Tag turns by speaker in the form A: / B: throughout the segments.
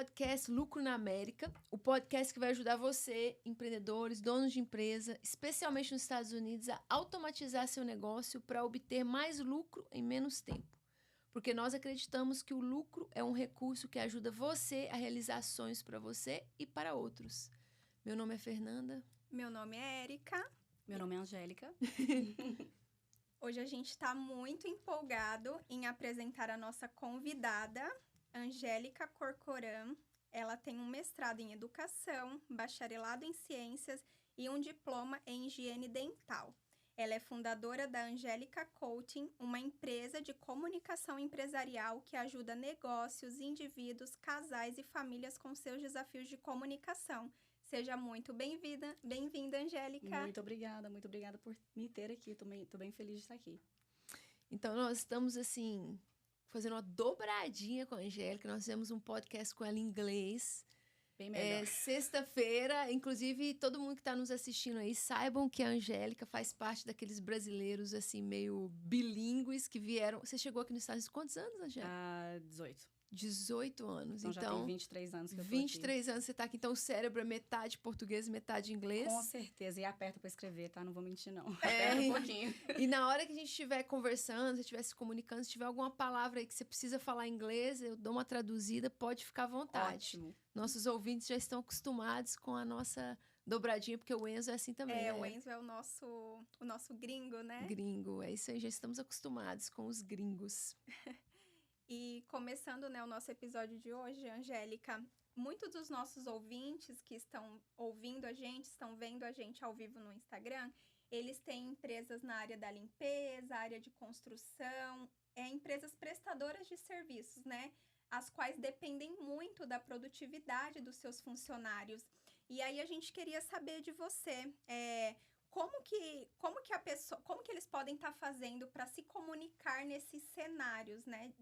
A: podcast Lucro na América, o podcast que vai ajudar você, empreendedores, donos de empresa, especialmente nos Estados Unidos, a automatizar seu negócio para obter mais lucro em menos tempo. Porque nós acreditamos que o lucro é um recurso que ajuda você a realizar sonhos para você e para outros. Meu nome é Fernanda.
B: Meu nome é Érica.
C: Meu nome é Angélica.
B: Hoje a gente está muito empolgado em apresentar a nossa convidada, Angélica Corcoran. Ela tem um mestrado em educação, bacharelado em ciências e um diploma em higiene dental. Ela é fundadora da Angélica Coaching, uma empresa de comunicação empresarial que ajuda negócios, indivíduos, casais e famílias com seus desafios de comunicação. Seja muito bem-vinda, Angélica.
C: Muito obrigada por me ter aqui. Tô bem feliz de estar aqui.
A: Então, nós estamos, assim, fazendo uma dobradinha com a Angélica. Nós fizemos um podcast com ela em inglês.
C: Bem melhor.
A: Sexta-feira, inclusive, todo mundo que está nos assistindo aí, saibam que a Angélica faz parte daqueles brasileiros, assim, meio bilíngues que vieram... Você chegou aqui nos Estados Unidos quantos anos, Angélica?
C: 18.
A: 18 anos.
C: Então já tem 23 anos que eu tô
A: 23 anos você tá aqui. Então o cérebro é metade português, metade inglês.
C: Com certeza. E aperta para escrever, tá? Não vou mentir, não. Aperta um pouquinho.
A: E na hora que a gente estiver conversando, se estiver se comunicando, se tiver alguma palavra aí que você precisa falar em inglês, eu dou uma traduzida, pode ficar à vontade.
C: Ótimo.
A: Nossos ouvintes já estão acostumados com a nossa dobradinha, porque o Enzo é assim também.
B: O Enzo é o nosso gringo, né?
A: Gringo, é isso aí. Já estamos acostumados com os gringos.
B: E começando, né, o nosso episódio de hoje, Angélica, muitos dos nossos ouvintes que estão ouvindo a gente, estão vendo a gente ao vivo no Instagram, eles têm empresas na área da limpeza, área de construção, empresas prestadoras de serviços, né? As quais dependem muito da produtividade dos seus funcionários. E aí a gente queria saber de você, como que eles podem estar fazendo para se comunicar nesses cenários, né?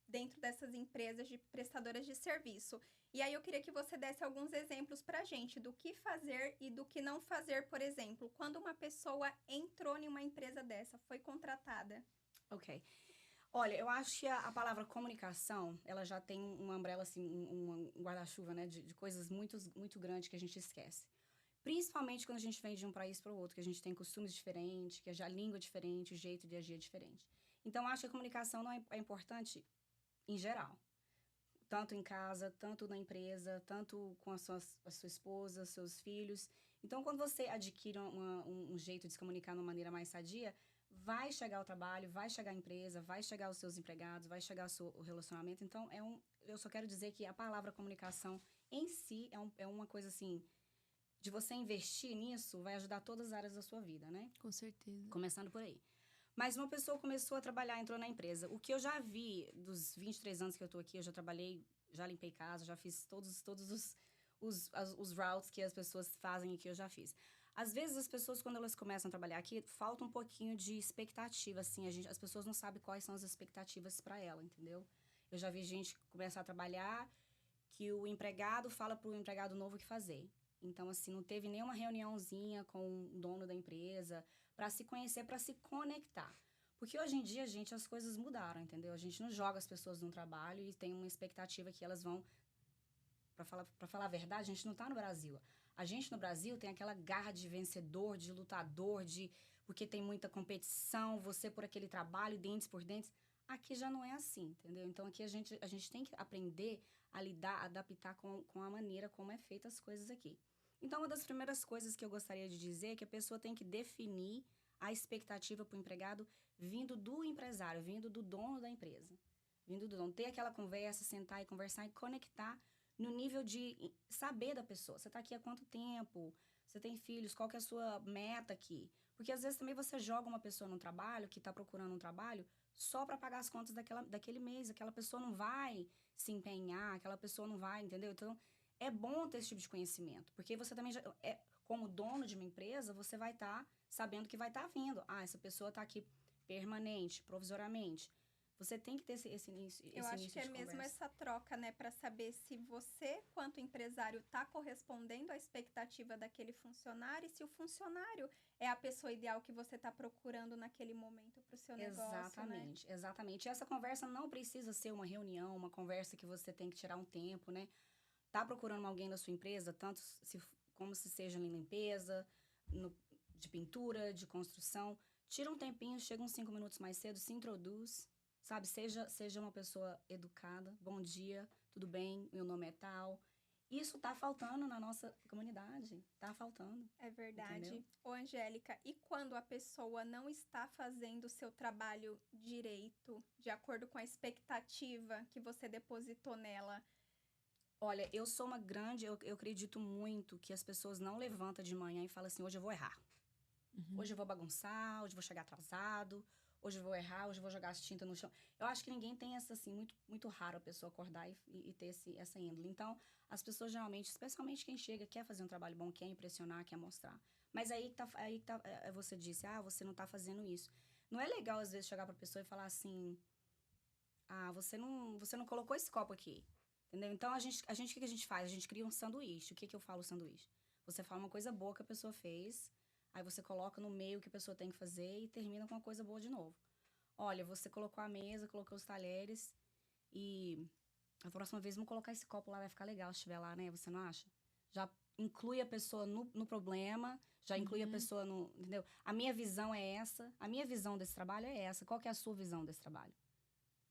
B: Dentro dessas empresas de prestadoras de serviço. E aí eu queria que você desse alguns exemplos pra gente do que fazer e do que não fazer, por exemplo, quando uma pessoa entrou em uma empresa dessa, foi contratada.
C: Ok. Olha, eu acho que a palavra comunicação, ela já tem uma umbrella, assim, um guarda-chuva, né, de coisas muito grandes que a gente esquece. Principalmente quando a gente vem de um país para o outro, que a gente tem costumes diferentes, que a língua é diferente, o jeito de agir é diferente. Então, eu acho que a comunicação não é importante em geral. Tanto em casa, tanto na empresa, tanto com a sua esposa, seus filhos. Então, quando você adquire um jeito de se comunicar de uma maneira mais sadia, vai chegar ao trabalho, vai chegar à empresa, vai chegar aos seus empregados, vai chegar o relacionamento. Então, eu só quero dizer que a palavra comunicação em si é uma coisa assim, de você investir nisso, vai ajudar todas as áreas da sua vida, né?
A: Com certeza.
C: Começando por aí. Mas uma pessoa começou a trabalhar, entrou na empresa. O que eu já vi dos 23 anos que eu tô aqui, eu já trabalhei, já limpei casa, já fiz todos os routes que as pessoas fazem aqui, eu já fiz. Às vezes, as pessoas, quando elas começam a trabalhar aqui, falta um pouquinho de expectativa, assim. As pessoas não sabem quais são as expectativas para ela, entendeu? Eu já vi gente começar a trabalhar que o empregado fala pro empregado novo o que fazer. Então, assim, não teve nenhuma reuniãozinha com o dono da empresa para se conhecer, para se conectar. Porque hoje em dia, gente, as coisas mudaram, entendeu? A gente não joga as pessoas no trabalho e tem uma expectativa que elas vão... Para falar a verdade, a gente não tá no Brasil. A gente no Brasil tem aquela garra de vencedor, de lutador, porque tem muita competição, você por aquele trabalho, dentes por dentes. Aqui já não é assim, entendeu? Então, aqui a gente tem que aprender a lidar, adaptar com a maneira como é feita as coisas aqui. Então, uma das primeiras coisas que eu gostaria de dizer é que a pessoa tem que definir a expectativa para o empregado vindo do empresário, vindo do dono da empresa. Vindo do dono. Ter aquela conversa, sentar e conversar e conectar no nível de saber da pessoa. Você está aqui há quanto tempo? Você tem filhos? Qual que é a sua meta aqui? Porque, às vezes, também você joga uma pessoa num trabalho, que está procurando um trabalho, só para pagar as contas daquele mês. Aquela pessoa não vai se empenhar, aquela pessoa não vai, entendeu? Então... é bom ter esse tipo de conhecimento, porque você também, como dono de uma empresa, você vai estar sabendo que vai estar vindo. Essa pessoa está aqui permanente, provisoriamente. Você tem que ter esse início
B: Eu acho
C: início
B: que é
C: de
B: mesmo
C: conversa.
B: essa troca, né, para saber se você, quanto empresário, está correspondendo à expectativa daquele funcionário e se o funcionário é a pessoa ideal que você está procurando naquele momento para o seu negócio, né?
C: Exatamente, exatamente. E essa conversa não precisa ser uma reunião, uma conversa que você tem que tirar um tempo, né? Tá procurando alguém na sua empresa, tanto como se seja em limpeza, de pintura, de construção. Tira um tempinho, chega uns 5 minutos mais cedo, se introduz, sabe? Seja uma pessoa educada. Bom dia, tudo bem? Meu nome é tal. Isso tá faltando na nossa comunidade. Tá faltando.
B: É verdade.
C: Entendeu?
B: Ô, Angélica, e quando a pessoa não está fazendo o seu trabalho direito, de acordo com a expectativa que você depositou nela?
C: Olha, eu sou uma grande... Eu acredito muito que as pessoas não levantam de manhã e falam assim, hoje eu vou errar. Hoje eu vou bagunçar, hoje eu vou chegar atrasado, hoje eu vou errar, hoje eu vou jogar as tintas no chão. Eu acho que ninguém tem essa, assim, muito raro a pessoa acordar e ter essa índole. Então, as pessoas geralmente, especialmente quem chega, quer fazer um trabalho bom, quer impressionar, quer mostrar. Mas você disse, você não tá fazendo isso. Não é legal, às vezes, chegar pra pessoa e falar assim, você não colocou esse copo aqui. Entendeu? Então, o que a gente faz? A gente cria um sanduíche. O que eu falo sanduíche? Você fala uma coisa boa que a pessoa fez, aí você coloca no meio o que a pessoa tem que fazer e termina com uma coisa boa de novo. Olha, você colocou a mesa, colocou os talheres e a próxima vez vamos colocar esse copo lá, vai ficar legal se estiver lá, né? Você não acha? Já inclui a pessoa no problema, já inclui a pessoa no... Entendeu? A minha visão é essa, a minha visão desse trabalho é essa. Qual que é a sua visão desse trabalho?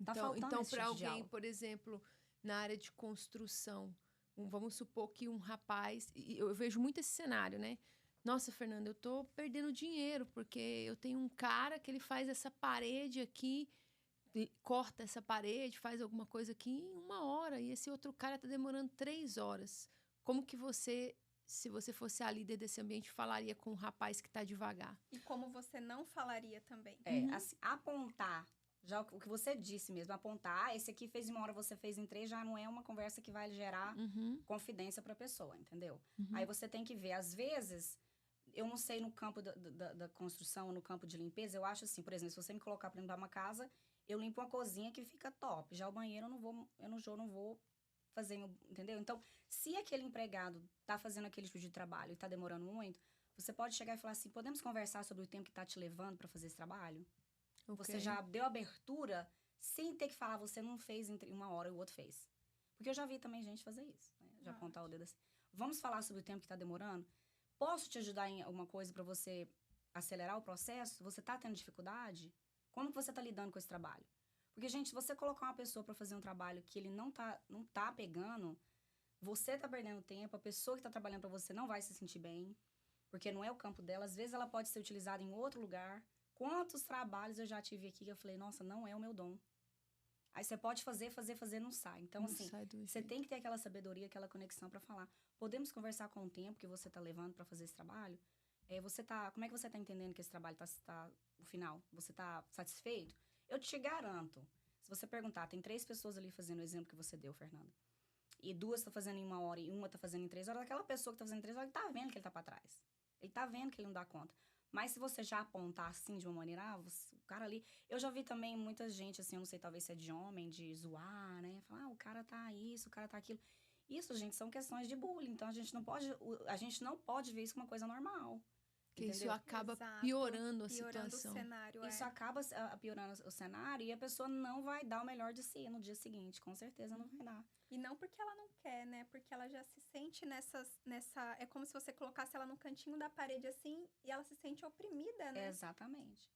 C: Tá faltando
A: Então,
C: esse
A: para
C: tipo de
A: alguém,
C: diálogo.
A: por exemplo, na área de construção, vamos supor que um rapaz, e eu vejo muito esse cenário, né? Nossa, Fernanda, eu tô perdendo dinheiro porque eu tenho um cara que ele faz essa parede aqui, corta essa parede, faz alguma coisa aqui em 1 hora e esse outro cara tá demorando 3 horas. Como que você, se você fosse a líder desse ambiente, falaria com o rapaz que tá devagar?
B: E como você não falaria também?
C: Assim, apontar, já o que você disse mesmo, apontar, esse aqui fez em 1 hora, você fez em 3, já não é uma conversa que vai gerar confidência pra pessoa, entendeu? Aí você tem que ver, às vezes, eu não sei no campo da construção, no campo de limpeza, eu acho assim, por exemplo, se você me colocar pra limpar uma casa, eu limpo uma cozinha que fica top, já o banheiro eu não vou fazer, entendeu? Então, se aquele empregado tá fazendo aquele tipo de trabalho e tá demorando muito, você pode chegar e falar assim, podemos conversar sobre o tempo que tá te levando pra fazer esse trabalho? Você já deu abertura sem ter que falar, você não fez em 1 hora e o outro fez. Porque eu já vi também gente fazer isso, né? Já apontar o dedo assim. Vamos falar sobre o tempo que tá demorando? Posso te ajudar em alguma coisa pra você acelerar o processo? Você tá tendo dificuldade? Como que você tá lidando com esse trabalho? Porque, gente, se você colocar uma pessoa pra fazer um trabalho que ele não tá pegando, você tá perdendo tempo, a pessoa que tá trabalhando pra você não vai se sentir bem, porque não é o campo dela. Às vezes ela pode ser utilizada em outro lugar. Quantos trabalhos eu já tive aqui que eu falei, nossa, não é o meu dom. Aí você pode fazer, não sai. Então, assim, você tem que ter aquela sabedoria, aquela conexão pra falar. Podemos conversar com o tempo que você tá levando pra fazer esse trabalho? Como é que você tá entendendo que esse trabalho tá o final? Você tá satisfeito? Eu te garanto, se você perguntar, tem 3 pessoas ali fazendo o exemplo que você deu, Fernanda. E 2 tá fazendo em 1 hora e uma tá fazendo em 3 horas. Aquela pessoa que tá fazendo em 3 horas, ele tá vendo que ele tá pra trás. Ele tá vendo que ele não dá conta. Mas se você já apontar assim de uma maneira, o cara ali... Eu já vi também muita gente, assim, eu não sei, talvez se é de homem, de zoar, né? Falar, o cara tá isso, o cara tá aquilo. Isso, gente, são questões de bullying. Então, a gente não pode ver isso como uma coisa normal.
A: Que isso
C: entendeu?
A: acaba
B: Exato.
A: piorando a
B: Piorando
A: situação.
B: o cenário,
C: Isso acaba piorando o cenário e a pessoa não vai dar o melhor de si no dia seguinte. Com certeza não vai dar.
B: E não porque ela não quer, né? Porque ela já se sente nessa... É como se você colocasse ela no cantinho da parede, assim, e ela se sente oprimida, né?
C: Exatamente.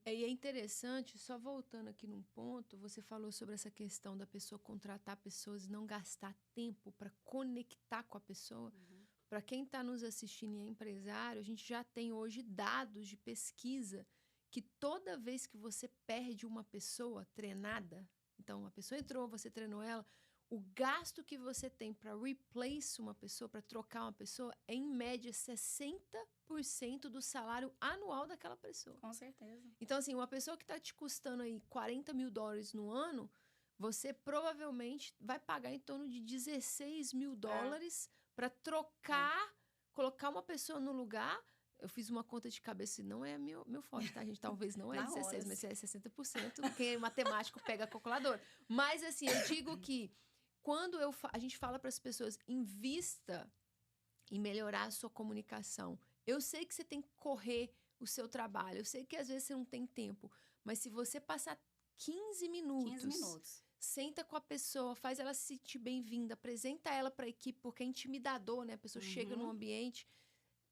A: E é interessante, só voltando aqui num ponto, você falou sobre essa questão da pessoa contratar pessoas e não gastar tempo para conectar com a pessoa. Para quem está nos assistindo e é empresário, a gente já tem hoje dados de pesquisa que toda vez que você perde uma pessoa treinada, então a pessoa entrou, você treinou ela, o gasto que você tem para replace uma pessoa, para trocar uma pessoa, é em média 60% do salário anual daquela pessoa.
C: Com certeza.
A: Então, assim, uma pessoa que está te custando aí $40 mil no ano, você provavelmente vai pagar em torno de $16 mil para trocar, colocar uma pessoa no lugar. Eu fiz uma conta de cabeça e não é meu forte, tá, gente? Talvez não é
C: Na
A: 16,
C: hora.
A: mas se é 60%. Quem é matemático pega a calculadora. Mas, assim, eu digo que quando a gente fala para as pessoas, invista em melhorar a sua comunicação. Eu sei que você tem que correr o seu trabalho. Eu sei que às vezes você não tem tempo. Mas se você passar 15 minutos. Senta com a pessoa, faz ela se sentir bem-vinda, apresenta ela para a equipe, porque é intimidador, né? A pessoa chega no ambiente,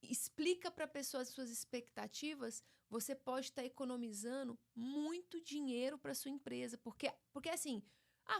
A: explica para a pessoa as suas expectativas, você pode estar economizando muito dinheiro para sua empresa. Porque assim,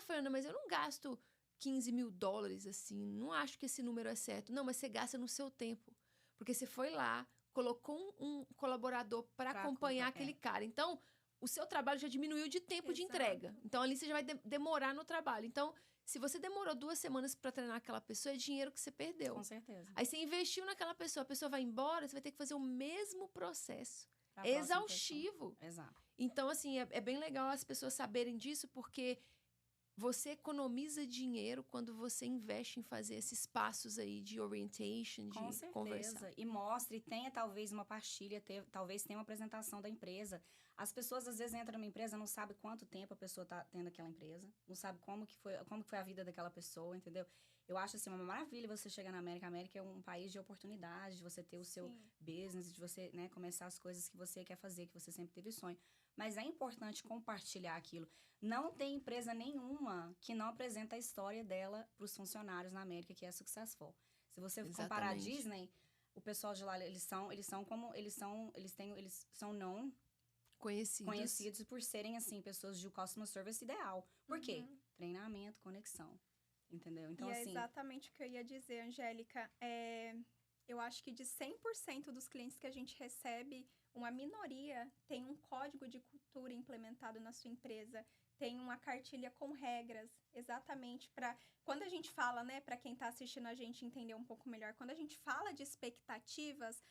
A: Fernanda, mas eu não gasto $15.000, assim, não acho que esse número é certo. Não, mas você gasta no seu tempo. Porque você foi lá, colocou um colaborador para acompanhar aquele cara. Então, o seu trabalho já diminuiu de tempo de entrega. Então, ali você já vai demorar no trabalho. Então, se você demorou 2 semanas para treinar aquela pessoa, é dinheiro que você perdeu.
C: Com certeza.
A: Aí você investiu naquela pessoa, a pessoa vai embora, você vai ter que fazer o mesmo processo. É exaustivo.
C: Exato.
A: Então, assim, é bem legal as pessoas saberem disso, porque você economiza dinheiro quando você investe em fazer esses passos aí de orientation, de conversar.
C: E mostre, tenha talvez uma partilha, talvez tenha uma apresentação da empresa. As pessoas às vezes entram numa empresa, não sabe quanto tempo a pessoa está tendo aquela empresa, não sabe como que foi a vida daquela pessoa, entendeu? Eu acho assim uma maravilha você chegar na América. A América é um país de oportunidade, de você ter o seu business, de você, né, começar as coisas que você quer fazer, que você sempre teve sonho. Mas é importante compartilhar aquilo. Não tem empresa nenhuma que não apresenta a história dela para os funcionários na América, que é successful. Se você comparar a Disney, o pessoal de lá, eles são não conhecidos por serem, assim, pessoas de customer service ideal. Por quê? Treinamento, conexão. Entendeu? Então,
B: assim... é exatamente o que eu ia dizer, Angélica. Eu acho que de 100% dos clientes que a gente recebe, uma minoria tem um código de cultura implementado na sua empresa, tem uma cartilha com regras, exatamente para... Quando a gente fala, né, para quem está assistindo a gente entender um pouco melhor, quando a gente fala de expectativas,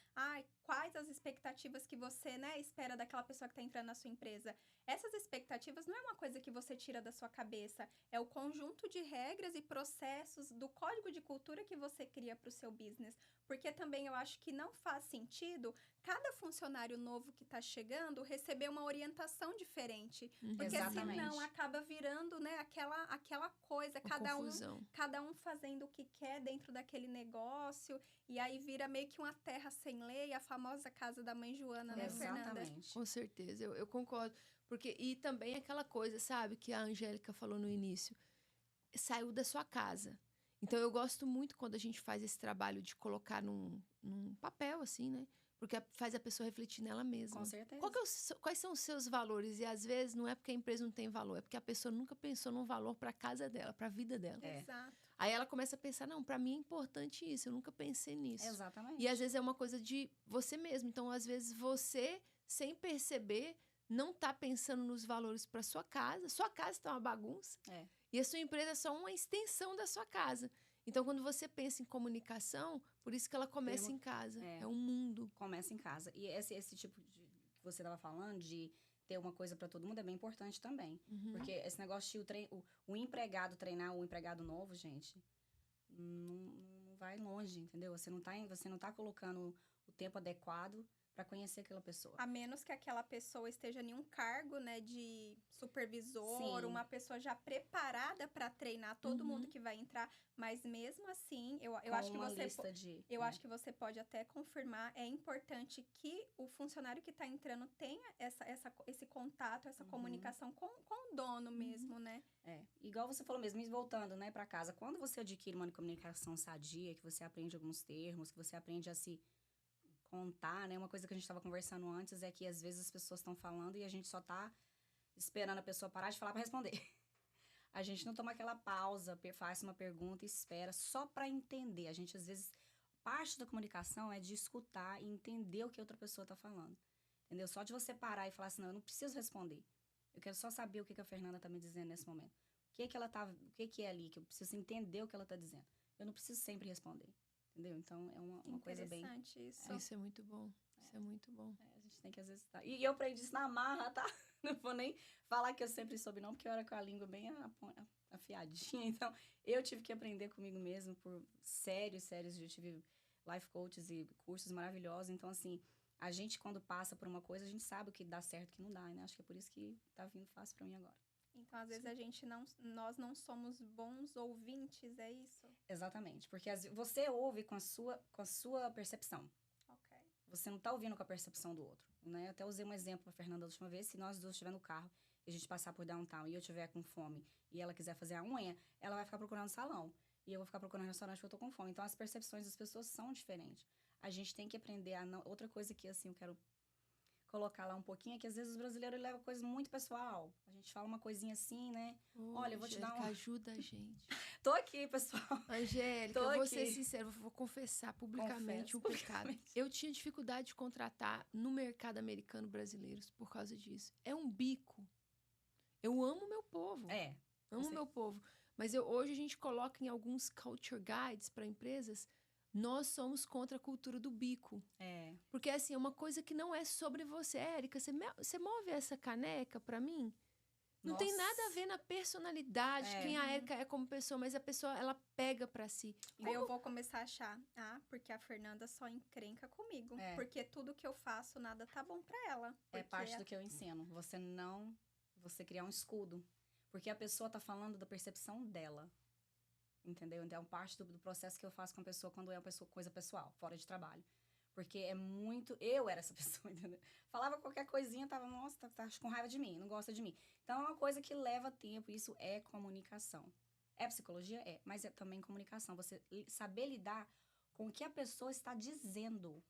B: quais as expectativas que você, né, espera daquela pessoa que está entrando na sua empresa? Essas expectativas não é uma coisa que você tira da sua cabeça, é o conjunto de regras e processos do código de cultura que você cria para o seu business. Porque também eu acho que não faz sentido cada funcionário novo que está chegando receber uma orientação diferente. Porque senão acaba virando, né, aquela coisa, cada um fazendo o que quer dentro daquele negócio. E aí vira meio que uma terra sem lei, a famosa casa da mãe Joana, né, Fernanda?
A: Com certeza, eu concordo. E também aquela coisa, sabe, que a Angélica falou no início, saiu da sua casa. Então, eu gosto muito quando a gente faz esse trabalho de colocar num papel, assim, né? Porque faz a pessoa refletir nela mesma.
C: Com certeza.
A: Quais são os seus valores? E, às vezes, não é porque a empresa não tem valor, é porque a pessoa nunca pensou num valor para a casa dela, para a vida dela.
B: Exato.
A: Aí ela começa a pensar, não, para mim é importante isso, eu nunca pensei nisso.
C: Exatamente.
A: E, às vezes, é uma coisa de você mesmo. Então, às vezes, você, sem perceber, não tá pensando nos valores para sua casa. Sua casa tá uma bagunça. E a sua empresa é só uma extensão da sua casa. Então, quando você pensa em comunicação, por isso que ela começa em casa. É um mundo.
C: Começa em casa. E esse tipo de que você estava falando, de ter uma coisa para todo mundo, é bem importante também. Porque esse negócio de o empregado treinar o empregado novo, gente, não vai longe, entendeu? Você não tá colocando o tempo adequado para conhecer aquela pessoa.
B: A menos que aquela pessoa esteja em um cargo, né, de supervisor, uma pessoa já preparada para treinar todo mundo que vai entrar, mas mesmo assim, eu acho que acho que você pode até confirmar, é importante que o funcionário que está entrando tenha esse contato, essa comunicação com o dono mesmo, né?
C: Igual você falou mesmo, voltando, né, para casa, quando você adquire uma comunicação sadia, que você aprende alguns termos, que você aprende a se contar, né? Uma coisa que a gente estava conversando antes é que às vezes as pessoas estão falando e a gente só tá esperando a pessoa parar de falar para responder. A gente não toma aquela pausa, faz uma pergunta e espera só para entender. A gente às vezes, parte da comunicação é de escutar e entender o que a outra pessoa tá falando. Entendeu? Só de você parar e falar assim, não, eu não preciso responder. Eu quero só saber o que a Fernanda tá me dizendo nesse momento. O que é ali que eu preciso entender o que ela tá dizendo. Eu não preciso sempre responder. Entendeu? Então, é uma coisa bem...
B: Interessante isso.
A: Isso é muito bom. Isso é muito bom.
C: A gente tem que, às vezes... E eu aprendi isso na marra, tá? Não vou nem falar que eu sempre soube, não, porque eu era com a língua bem afiadinha. Então, eu tive que aprender comigo mesmo por séries. Eu tive life coaches e cursos maravilhosos. Então, assim, a gente, quando passa por uma coisa, a gente sabe o que dá certo e o que não dá, né? Acho que é por isso que tá vindo fácil pra mim agora.
B: Então, às vezes, nós não somos bons ouvintes, é isso?
C: Exatamente. Porque você ouve com a sua percepção.
B: Ok.
C: Você não tá ouvindo com a percepção do outro, né? Eu até usei um exemplo pra Fernanda da última vez. Se nós duas estivermos no carro e a gente passar por downtown e eu estiver com fome e ela quiser fazer a unha, ela vai ficar procurando salão. E eu vou ficar procurando restaurante porque eu tô com fome. Então, as percepções das pessoas são diferentes. A gente tem que aprender a não... Outra coisa que, assim, eu quero colocar lá um pouquinho é que, às vezes, os brasileiros levam coisa muito pessoal. A gente fala uma coisinha assim, né? Olha, eu vou te dar
A: Angélica, ajuda a gente.
C: Tô aqui, pessoal.
A: Angélica,
C: Tô
A: eu vou
C: aqui.
A: ser sincera, vou confessar publicamente
C: Confesso
A: um pecado.
C: publicamente.
A: Eu tinha dificuldade de contratar no mercado americano brasileiros por causa disso. É um bico. Eu amo meu povo. Amo
C: você-
A: meu povo. Mas hoje a gente coloca em alguns culture guides para empresas, nós somos contra a cultura do bico. Porque, assim, é uma coisa que não é sobre você. Érica, você move essa caneca para mim? Não tem
C: Nossa.
A: nada a ver na personalidade,
C: É.
A: quem a Érica é como pessoa, mas a pessoa, ela pega pra si.
B: Aí eu vou começar a achar, porque a Fernanda só encrenca comigo.
C: É.
B: Porque tudo que eu faço, nada tá bom pra ela.
C: É
B: Porque
C: parte do que eu ensino. Você criar um escudo. Porque a pessoa tá falando da percepção dela. Entendeu? Então, é parte do processo que eu faço com a pessoa quando é uma pessoa, coisa pessoal, fora de trabalho. Porque é muito... Eu era essa pessoa, entendeu? Falava qualquer coisinha, tava, nossa, tá com raiva de mim, não gosta de mim. Então, é uma coisa que leva tempo. Isso é comunicação. É psicologia? É. Mas é também comunicação. Você saber lidar com o que a pessoa está dizendo.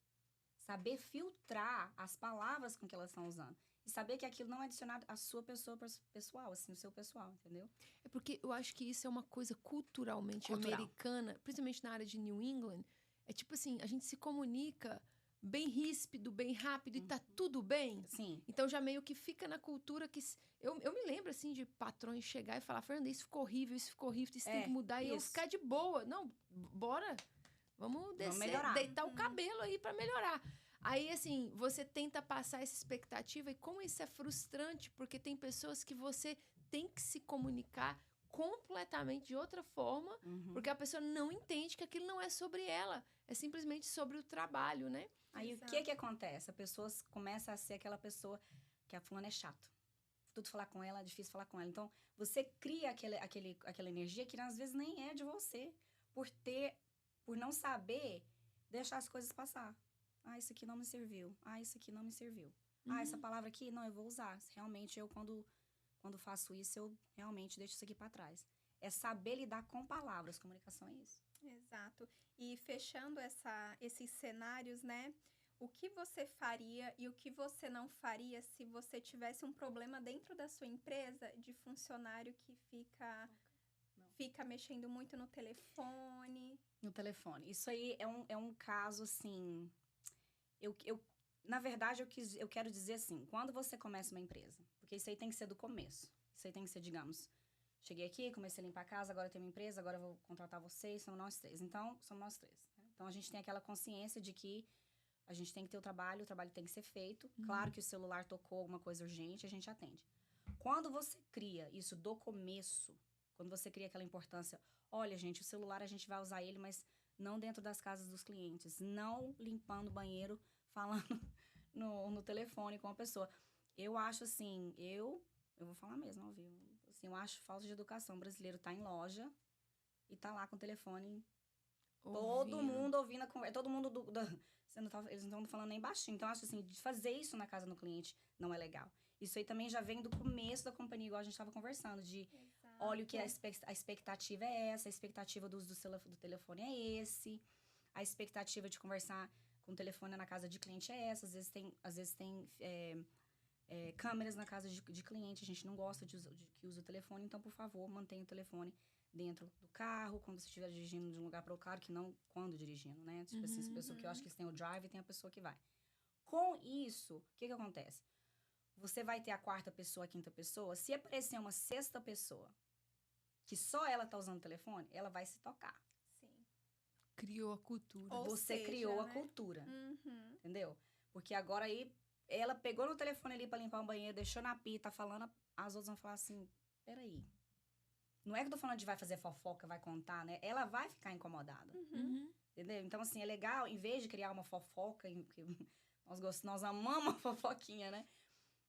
C: Saber filtrar as palavras com que elas estão usando. E saber que aquilo não é adicionado à sua pessoa pessoal, assim, o seu pessoal, entendeu?
A: É porque eu acho que isso é uma coisa culturalmente
C: Cultural.
A: americana, principalmente na área de New England. É tipo assim, a gente se comunica bem ríspido, bem rápido e tá tudo bem.
C: Sim.
A: Então já meio que fica na cultura que... Eu me lembro, assim, de patrões chegar e falar, Fernanda, isso ficou horrível, isso tem que mudar. E eu
C: isso.
A: ficar de boa. Não, bora. Vamos descer,
C: melhorar.
A: deitar o cabelo aí pra melhorar. Aí, assim, você tenta passar essa expectativa e como isso é frustrante, porque tem pessoas que você tem que se comunicar completamente de outra forma, porque a pessoa não entende que aquilo não é sobre ela, é simplesmente sobre o trabalho, né?
C: Aí
B: Exato.
C: o que acontece? A pessoa começa a ser aquela pessoa que a fulana é chato. Tudo falar com ela, é difícil falar com ela. Então, você cria aquela energia que às vezes nem é de você, por não saber deixar as coisas passar. Isso aqui não me serviu. Isso aqui não me serviu. Essa palavra aqui, não, eu vou usar. Realmente, eu quando faço isso, eu realmente deixo isso aqui para trás. É saber lidar com palavras. Comunicação é isso.
B: Exato. E fechando esses cenários, né? O que você faria e o que você não faria se você tivesse um problema dentro da sua empresa de funcionário que fica mexendo muito no telefone?
C: No telefone. Isso aí é um caso, assim... Na verdade, eu quero dizer assim, quando você começa uma empresa, porque isso aí tem que ser do começo. Isso aí tem que ser, digamos, cheguei aqui, comecei a limpar a casa, agora eu tenho uma empresa, agora eu vou contratar vocês, somos nós três. Então, somos nós três. Né? Então, a gente tem aquela consciência de que a gente tem que ter o trabalho tem que ser feito. Claro que o celular tocou alguma coisa urgente, a gente atende. Quando você cria isso do começo, quando você cria aquela importância, olha, gente, o celular a gente vai usar ele, mas não dentro das casas dos clientes, não limpando o banheiro, falando no telefone com a pessoa. Eu acho assim, eu vou falar mesmo, ao vivo. Assim, eu acho falta de educação. O brasileiro tá em loja e tá lá com o telefone. Todo mundo ouvindo a conversa. Todo mundo eles não estão falando nem baixinho. Então, eu acho assim, de fazer isso na casa do cliente não é legal. Isso aí também já vem do começo da companhia, igual a gente estava conversando, de olha o que a expectativa é essa, a expectativa do uso do telefone é esse, a expectativa de conversar com o telefone na casa de cliente é essa. Às vezes tem câmeras na casa de cliente, a gente não gosta que use o telefone, então, por favor, mantenha o telefone dentro do carro, quando você estiver dirigindo de um lugar para outro, claro que não quando dirigindo, né? Tipo assim, essa pessoa que eu acho que tem o drive e tem a pessoa que vai. Com isso, o que acontece? Você vai ter a quarta pessoa, a quinta pessoa, se aparecer uma sexta pessoa que só ela tá usando o telefone, ela vai se tocar.
B: Sim.
A: Criou a cultura.
C: Você criou a cultura, entendeu? Porque agora aí, ela pegou no telefone ali pra limpar o banheiro, deixou na pia, tá falando, as outras vão falar assim, peraí. Não é que eu tô falando de vai fazer fofoca, vai contar, né? Ela vai ficar incomodada. Entendeu? Então, assim, é legal, em vez de criar uma fofoca, porque nós amamos a fofoquinha, né?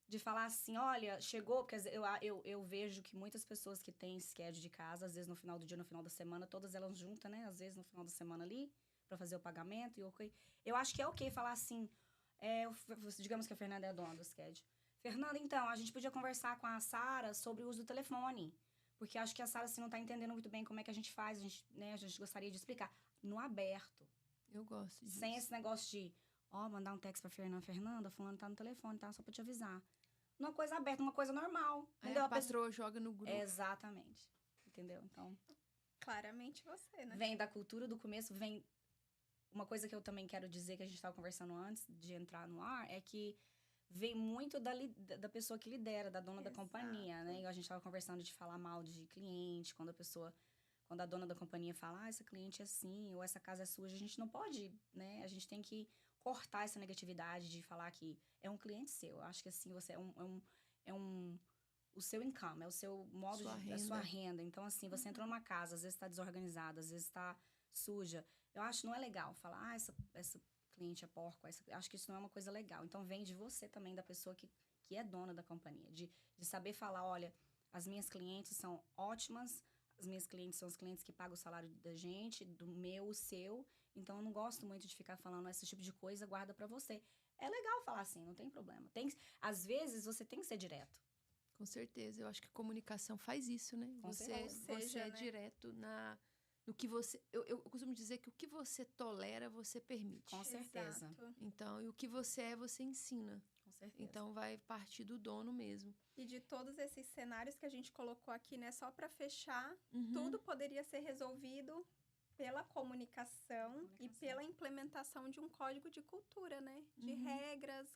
C: De falar assim, olha, chegou, porque eu vejo que muitas pessoas que têm schedule de casa, às vezes no final do dia, no final da semana, todas elas juntas, né? Às vezes no final da semana ali, pra fazer o pagamento e ok. Eu acho que é ok falar assim, digamos que a Fernanda é a dona do schedule. Fernanda, então, a gente podia conversar com a Sara sobre o uso do telefone. Porque acho que a Sara, assim, não tá entendendo muito bem como é que a gente faz, a gente gostaria de explicar. No aberto.
A: Eu gosto disso.
C: Sem esse negócio de, mandar um texto pra Fernanda, fulano tá no telefone, tá? Só pra te avisar. Uma coisa aberta, uma coisa normal. Entendeu?
A: A patroa joga no grupo.
C: Exatamente. Entendeu? Então...
B: Claramente você, né?
C: Vem da cultura do começo, vem... Uma coisa que eu também quero dizer, que a gente estava conversando antes de entrar no ar, é que vem muito da pessoa que lidera, da dona da companhia, né? E a gente estava conversando de falar mal de cliente, quando a dona da companhia fala, essa cliente é assim, ou essa casa é suja, a gente não pode, né? A gente tem que cortar essa negatividade de falar que é um cliente seu. Eu acho que assim, você o seu income, é o seu modo a sua renda. Então, assim, você entrou numa casa, às vezes está desorganizada, às vezes está suja. Eu acho que não é legal falar, essa cliente é porco. Acho que isso não é uma coisa legal. Então, vem de você também, da pessoa que é dona da companhia. De saber falar, olha, as minhas clientes são ótimas, as minhas clientes são os clientes que pagam o salário da gente, do meu, o seu. Então, eu não gosto muito de ficar falando esse tipo de coisa, guarda pra você. É legal falar assim, não tem problema. Às vezes, você tem que ser direto.
A: Com certeza. Eu acho que a comunicação faz isso, né? Você é direto no que você... Eu costumo dizer que o que você tolera, você permite.
C: Com certeza.
B: Exato.
A: Então, e o que você é, você ensina.
C: Com certeza.
A: Então, vai partir do dono mesmo.
B: E de todos esses cenários que a gente colocou aqui, né? Só para fechar, tudo poderia ser resolvido pela comunicação e pela implementação de um código de cultura, né? De regras.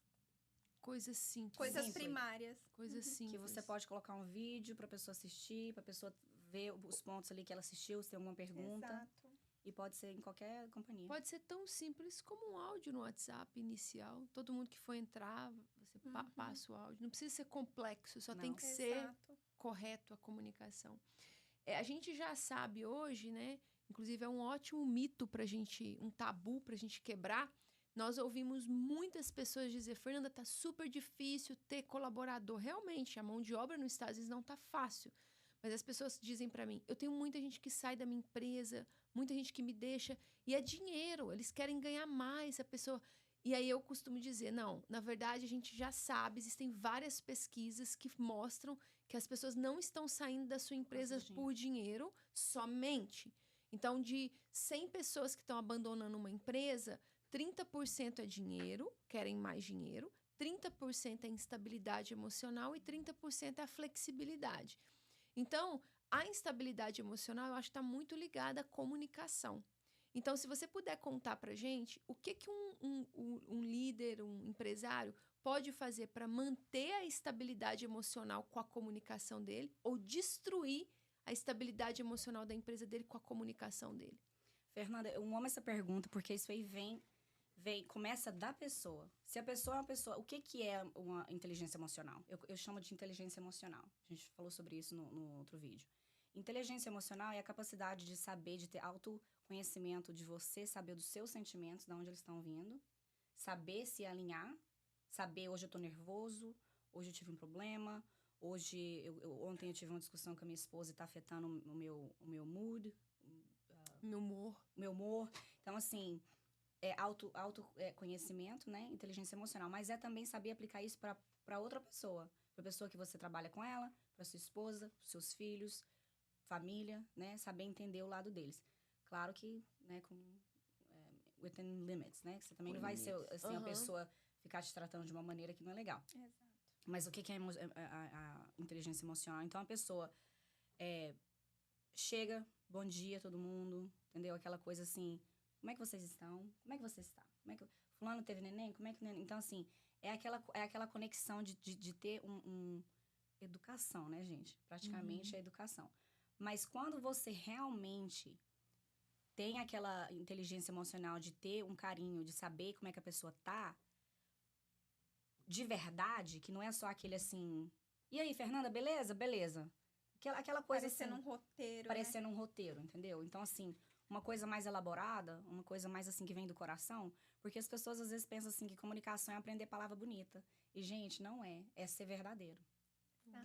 A: Coisas simples.
B: Coisas primárias.
A: Coisas simples.
C: Que você pode colocar um vídeo pra pessoa assistir, pra pessoa ver os pontos ali que ela assistiu, se tem alguma pergunta.
B: Exato.
C: E pode ser em qualquer companhia.
A: Pode ser tão simples como um áudio no WhatsApp inicial. Todo mundo que for entrar, você passa o áudio. Não precisa ser complexo, só tem que ser correto a comunicação. A gente já sabe hoje, né? Inclusive, é um ótimo mito pra gente, um tabu pra gente quebrar. Nós ouvimos muitas pessoas dizer, Fernanda, tá super difícil ter colaborador. Realmente, a mão de obra nos Estados Unidos não tá fácil. Mas as pessoas dizem pra mim, eu tenho muita gente que sai da minha empresa, muita gente que me deixa, e é dinheiro, eles querem ganhar mais, a pessoa... E aí eu costumo dizer, não, na verdade a gente já sabe, existem várias pesquisas que mostram que as pessoas não estão saindo da sua empresa por dinheiro somente. Então, de 100 pessoas que estão abandonando uma empresa, 30% é dinheiro, querem mais dinheiro, 30% é instabilidade emocional e 30% é a flexibilidade. Então, a instabilidade emocional, eu acho que está muito ligada à comunicação. Então, se você puder contar pra gente o que um líder, um empresário pode fazer para manter a estabilidade emocional com a comunicação dele ou destruir a estabilidade emocional da empresa dele com a comunicação dele.
C: Fernanda, eu amo essa pergunta porque isso aí começa da pessoa. Se a pessoa é uma pessoa... O que é uma inteligência emocional? Eu chamo de inteligência emocional. A gente falou sobre isso no outro vídeo. Inteligência emocional é a capacidade de saber, de ter autoconhecimento de você, saber dos seus sentimentos, de onde eles estão vindo, saber se alinhar, saber hoje eu tô nervoso, hoje eu tive um problema, ontem eu tive uma discussão com a minha esposa e tá afetando o meu mood,
A: meu humor.
C: Então, assim, autoconhecimento, né? Inteligência emocional. Mas é também saber aplicar isso para outra pessoa. Para a pessoa que você trabalha com ela, para sua esposa, para seus filhos, família, né? Saber entender o lado deles. Claro que, né, within limits, né? Que você também não vai ser, assim, a pessoa ficar te tratando de uma maneira que não é legal.
B: Exato.
C: Mas o que é a inteligência emocional? Então, a pessoa chega, bom dia todo mundo, entendeu? Aquela coisa assim, como é que vocês estão? Como é que você está? Fulano teve neném? Como é que o neném... Então, assim, é aquela conexão de ter educação, né, gente? Praticamente é educação. Mas quando você realmente tem aquela inteligência emocional de ter um carinho, de saber como é que a pessoa tá, de verdade, que não é só aquele assim... E aí, Fernanda, beleza? Beleza. Aquela coisa
B: parecendo
C: assim...
B: um roteiro,
C: parecendo um roteiro, entendeu? Então, assim, uma coisa mais elaborada, uma coisa mais assim que vem do coração, porque as pessoas às vezes pensam assim que comunicação é aprender palavra bonita. E, gente, não é. É ser verdadeiro.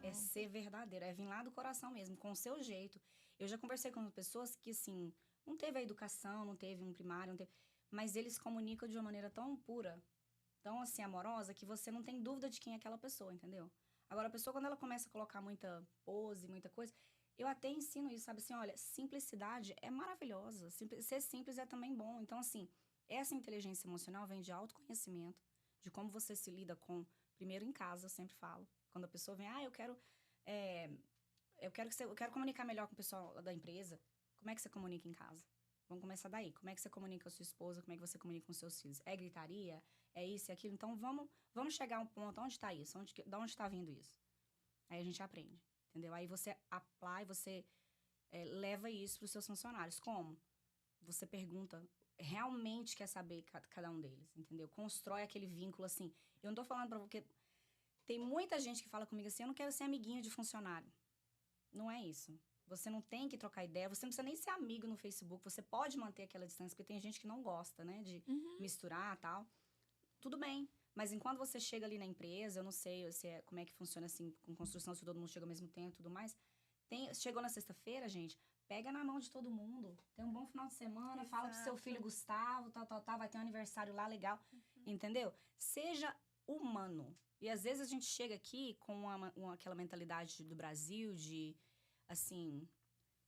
C: É ser verdadeiro, é vir lá do coração mesmo, com o seu jeito. Eu já conversei com pessoas que, assim, não teve a educação, não teve um primário, não teve, mas eles comunicam de uma maneira tão pura, tão, assim, amorosa, que você não tem dúvida de quem é aquela pessoa, entendeu? Agora, a pessoa, quando ela começa a colocar muita pose, muita coisa, eu até ensino isso, sabe assim, olha, simplicidade é maravilhosa, ser simples é também bom. Então, assim, essa inteligência emocional vem de autoconhecimento, de como você se lida com, primeiro em casa, eu sempre falo. Quando a pessoa vem, eu quero comunicar melhor com o pessoal da empresa. Como é que você comunica em casa? Vamos começar daí. Como é que você comunica com a sua esposa? Como é que você comunica com seus filhos? É gritaria? É isso e aquilo? Então, vamos chegar a um ponto. Onde está isso? De onde está vindo isso? Aí a gente aprende, entendeu? Aí você você leva isso para os seus funcionários. Como? Você pergunta, realmente quer saber cada um deles, entendeu? Constrói aquele vínculo, assim. Eu não tô falando para você... Tem muita gente que fala comigo assim, eu não quero ser amiguinho de funcionário. Não é isso. Você não tem que trocar ideia, você não precisa nem ser amigo no Facebook, você pode manter aquela distância, porque tem gente que não gosta, né, de misturar e tal. Tudo bem, mas enquanto você chega ali na empresa, eu não sei como é que funciona assim, com construção, se todo mundo chega ao mesmo tempo e tudo mais. Chegou na sexta-feira, gente, pega na mão de todo mundo. Tem um bom final de semana,
B: Exato.
C: Fala pro seu filho Gustavo, vai ter um aniversário lá legal, entendeu? Seja humano. E às vezes a gente chega aqui com aquela mentalidade do Brasil de, assim,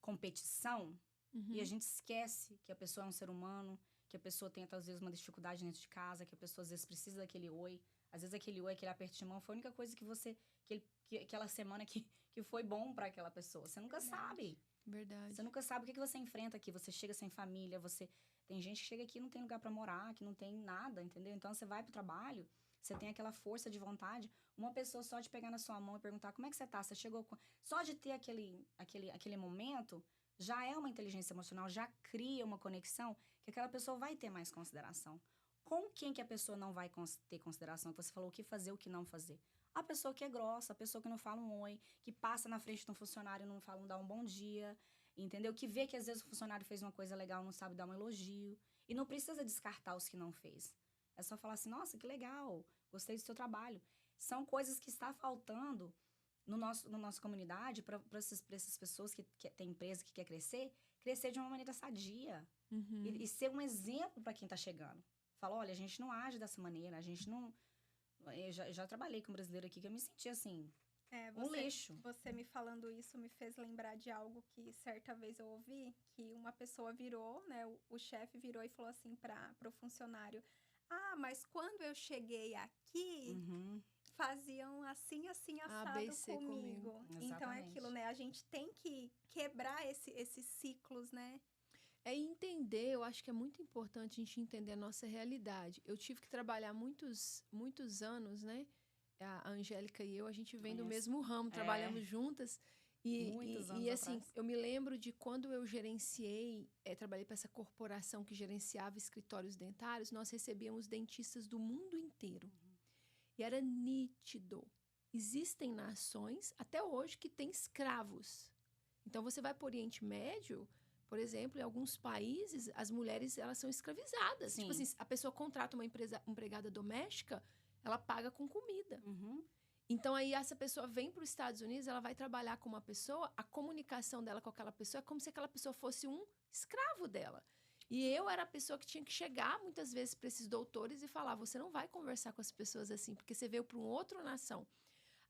C: competição, e a gente esquece que a pessoa é um ser humano, que a pessoa tem, às vezes, uma dificuldade dentro de casa, que a pessoa, às vezes, precisa daquele oi. Às vezes, aquele oi, aquele aperto de mão foi a única coisa aquela semana que foi bom para aquela pessoa. Você nunca sabe.
A: Verdade.
C: Você nunca sabe o que você enfrenta aqui. Você chega sem família, tem gente que chega aqui e não tem lugar para morar, que não tem nada, entendeu? Então, você vai pro trabalho, você tem aquela força de vontade. Uma pessoa só de pegar na sua mão e perguntar como é que você tá? Você chegou com... Só de ter aquele momento, já é uma inteligência emocional, já cria uma conexão que aquela pessoa vai ter mais consideração. Com quem que a pessoa não vai ter consideração? Que você falou o que fazer, o que não fazer. A pessoa que é grossa, a pessoa que não fala um oi, que passa na frente de um funcionário e não dá um bom dia, entendeu? Que vê que às vezes o funcionário fez uma coisa legal, não sabe dar um elogio. E não precisa descartar os que não fez. É só falar assim, nossa, que legal, gostei do seu trabalho. São coisas que está faltando na nossa comunidade para essas pessoas que tem empresa que quer crescer de uma maneira sadia. E ser um exemplo para quem está chegando. Fala, olha, a gente não age dessa maneira, a gente não... Eu já trabalhei com um brasileiro aqui que eu me senti assim, um lixo.
B: Você me falando isso me fez lembrar de algo que certa vez eu ouvi, que uma pessoa virou, né, o chefe virou e falou assim pro funcionário, mas quando eu cheguei aqui, faziam assim, assado
A: ABC
B: comigo. Então é aquilo, né, a gente tem que quebrar esses ciclos, né?
A: É entender, eu acho que é muito importante a gente entender a nossa realidade. Eu tive que trabalhar muitos anos, né? A Angélica e eu, a gente vem do mesmo ramo, trabalhamos juntas.
C: Muitos anos
A: assim,
C: atrás.
A: eu me lembro de quando eu gerenciei, trabalhei para essa corporação que gerenciava escritórios dentários, nós recebíamos dentistas do mundo inteiro. E era nítido. Existem nações, até hoje, que têm escravos. Então, você vai para o Oriente Médio... Por exemplo, em alguns países, as mulheres elas são escravizadas.
C: Sim.
A: Tipo assim, a pessoa contrata uma empregada doméstica, ela paga com comida. Então, aí, essa pessoa vem para os Estados Unidos, ela vai trabalhar com uma pessoa, a comunicação dela com aquela pessoa é como se aquela pessoa fosse um escravo dela. E eu era a pessoa que tinha que chegar, muitas vezes, para esses doutores e falar, você não vai conversar com as pessoas assim, porque você veio para uma outra nação.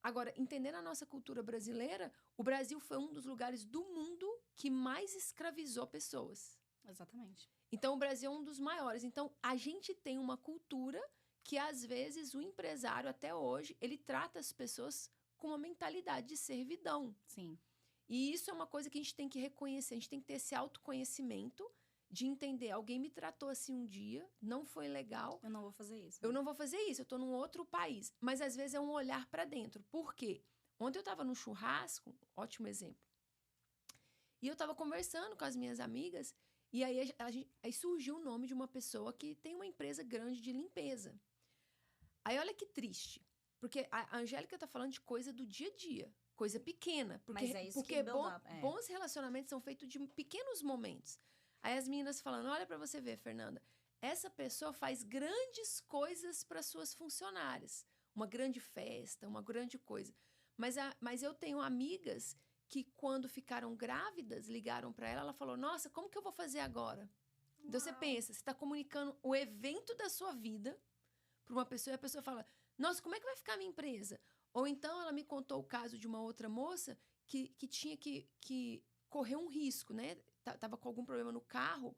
A: Agora, entendendo a nossa cultura brasileira, o Brasil foi um dos lugares do mundo que mais escravizou pessoas.
C: Exatamente.
A: Então, o Brasil é um dos maiores. Então, a gente tem uma cultura que, às vezes, o empresário, até hoje, ele trata as pessoas com uma mentalidade de servidão.
C: Sim.
A: E isso é uma coisa que a gente tem que reconhecer. A gente tem que ter esse autoconhecimento de entender. Alguém me tratou assim um dia, não foi legal.
C: Eu não vou fazer isso.
A: Eu não vou fazer isso, eu tô num outro país. Mas, às vezes, é um olhar para dentro. Por quê? Ontem eu tava num churrasco, ótimo exemplo. E eu tava conversando com as minhas amigas, e aí surgiu o nome de uma pessoa que tem uma empresa grande de limpeza. Aí, olha que triste. Porque a Angélica tá falando de coisa do dia a dia. Coisa pequena. Porque,
C: Mas é isso
A: porque
C: que build up,
A: bons relacionamentos são feitos de pequenos momentos. Aí as meninas falando, olha pra você ver, Fernanda, essa pessoa faz grandes coisas para suas funcionárias. Uma grande festa, uma grande coisa. Mas eu tenho amigas que quando ficaram grávidas, ligaram para ela, ela falou, nossa, como que eu vou fazer agora? Então você pensa, você está comunicando o evento da sua vida para uma pessoa e a pessoa fala, nossa, como é que vai ficar a minha empresa? Ou então ela me contou o caso de uma outra moça que tinha que correr um risco, né? Tava com algum problema no carro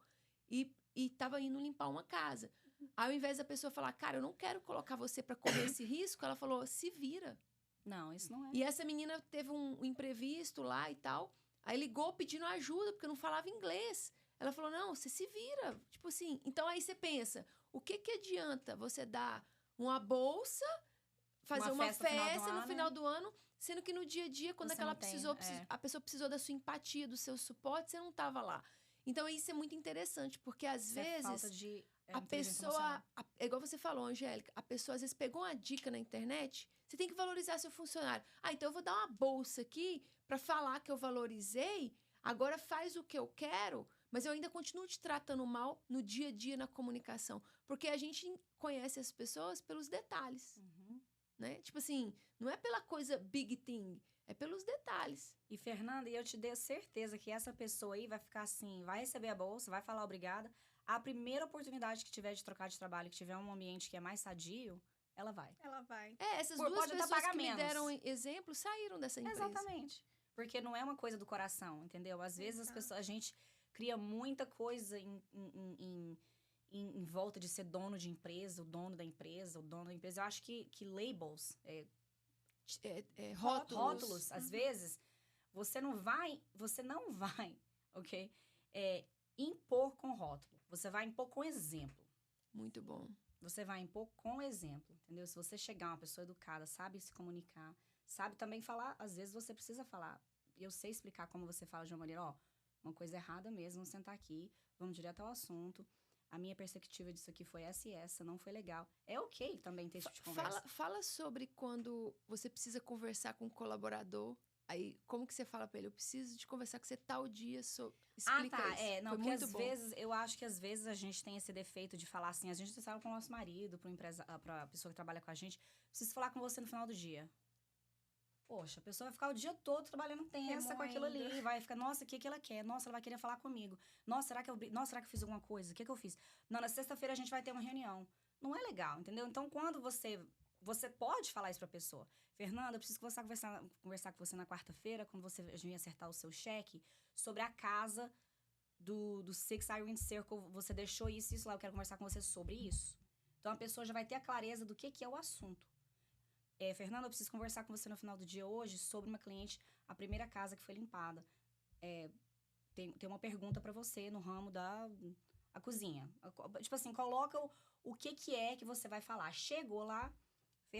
A: e tava indo limpar uma casa. Ao invés da pessoa falar, cara, eu não quero colocar você para correr esse risco, ela falou, se vira.
C: Não, isso não é.
A: E essa menina teve um imprevisto lá e tal. Aí ligou pedindo ajuda, porque não falava inglês. Ela falou, não, você se vira. Tipo assim, então aí você pensa, o que adianta você dar uma bolsa, fazer uma festa no final do ano, sendo que no dia a dia, quando aquela a pessoa precisou da sua empatia, do seu suporte, você não estava lá. Então isso é muito interessante, porque às vezes
C: falta de
A: a pessoa, é igual você falou, Angélica, a pessoa às vezes pegou uma dica na internet, você tem que valorizar seu funcionário. Ah, então eu vou dar uma bolsa aqui para falar que eu valorizei, agora faz o que eu quero, mas eu ainda continuo te tratando mal no dia a dia, na comunicação. Porque a gente conhece as pessoas pelos detalhes, né? Tipo assim, não é pela coisa big thing, é pelos detalhes.
C: E, Fernanda, eu te dei certeza que essa pessoa aí vai ficar assim, vai receber a bolsa, vai falar obrigada. A primeira oportunidade que tiver de trocar de trabalho, que tiver um ambiente que é mais sadio, ela vai.
B: Ela vai.
A: Essas duas pessoas que me deram exemplo saíram dessa empresa.
C: Exatamente. Porque não é uma coisa do coração, entendeu? Às vezes as pessoas, a gente cria muita coisa em volta de ser dono de empresa, o dono da empresa, o dono da empresa. Eu acho que labels, rótulos, às vezes, você não vai, ok? Impor com rótulo. Você vai impor com exemplo.
A: Muito bom.
C: Você vai impor com exemplo, entendeu? Se você chegar uma pessoa educada, sabe se comunicar, sabe também falar, às vezes você precisa falar. Eu sei explicar como você fala de uma maneira, ó, uma coisa errada mesmo, vamos sentar aqui, vamos direto ao assunto. A minha perspectiva disso aqui foi essa e essa, não foi legal. É ok também ter esse tipo de conversa.
A: Fala sobre quando você precisa conversar com um colaborador. Aí, como que você fala pra ele? Eu preciso de conversar com você tal dia. Explica isso.
C: Não, porque às vezes, eu acho que às vezes a gente tem esse defeito de falar assim, a gente sabe com o nosso marido, pra pessoa que trabalha com a gente, preciso falar com você no final do dia. Poxa, a pessoa vai ficar o dia todo trabalhando tensa com aquilo ali. Vai ficar, nossa, o que ela quer? Nossa, ela vai querer falar comigo. Nossa, será que eu fiz alguma coisa? O que eu fiz? Não, na sexta-feira a gente vai ter uma reunião. Não é legal, entendeu? Então, quando você pode falar isso pra pessoa. Fernanda, eu preciso conversar com você na quarta-feira, quando você vir acertar o seu cheque, sobre a casa do Six Iron Circle. Você deixou isso lá, eu quero conversar com você sobre isso. Então, a pessoa já vai ter a clareza do que é o assunto. Fernanda, eu preciso conversar com você no final do dia hoje sobre uma cliente, a primeira casa que foi limpada. Tem uma pergunta pra você no ramo da cozinha. Tipo assim, coloca o que é que você vai falar. Chegou lá,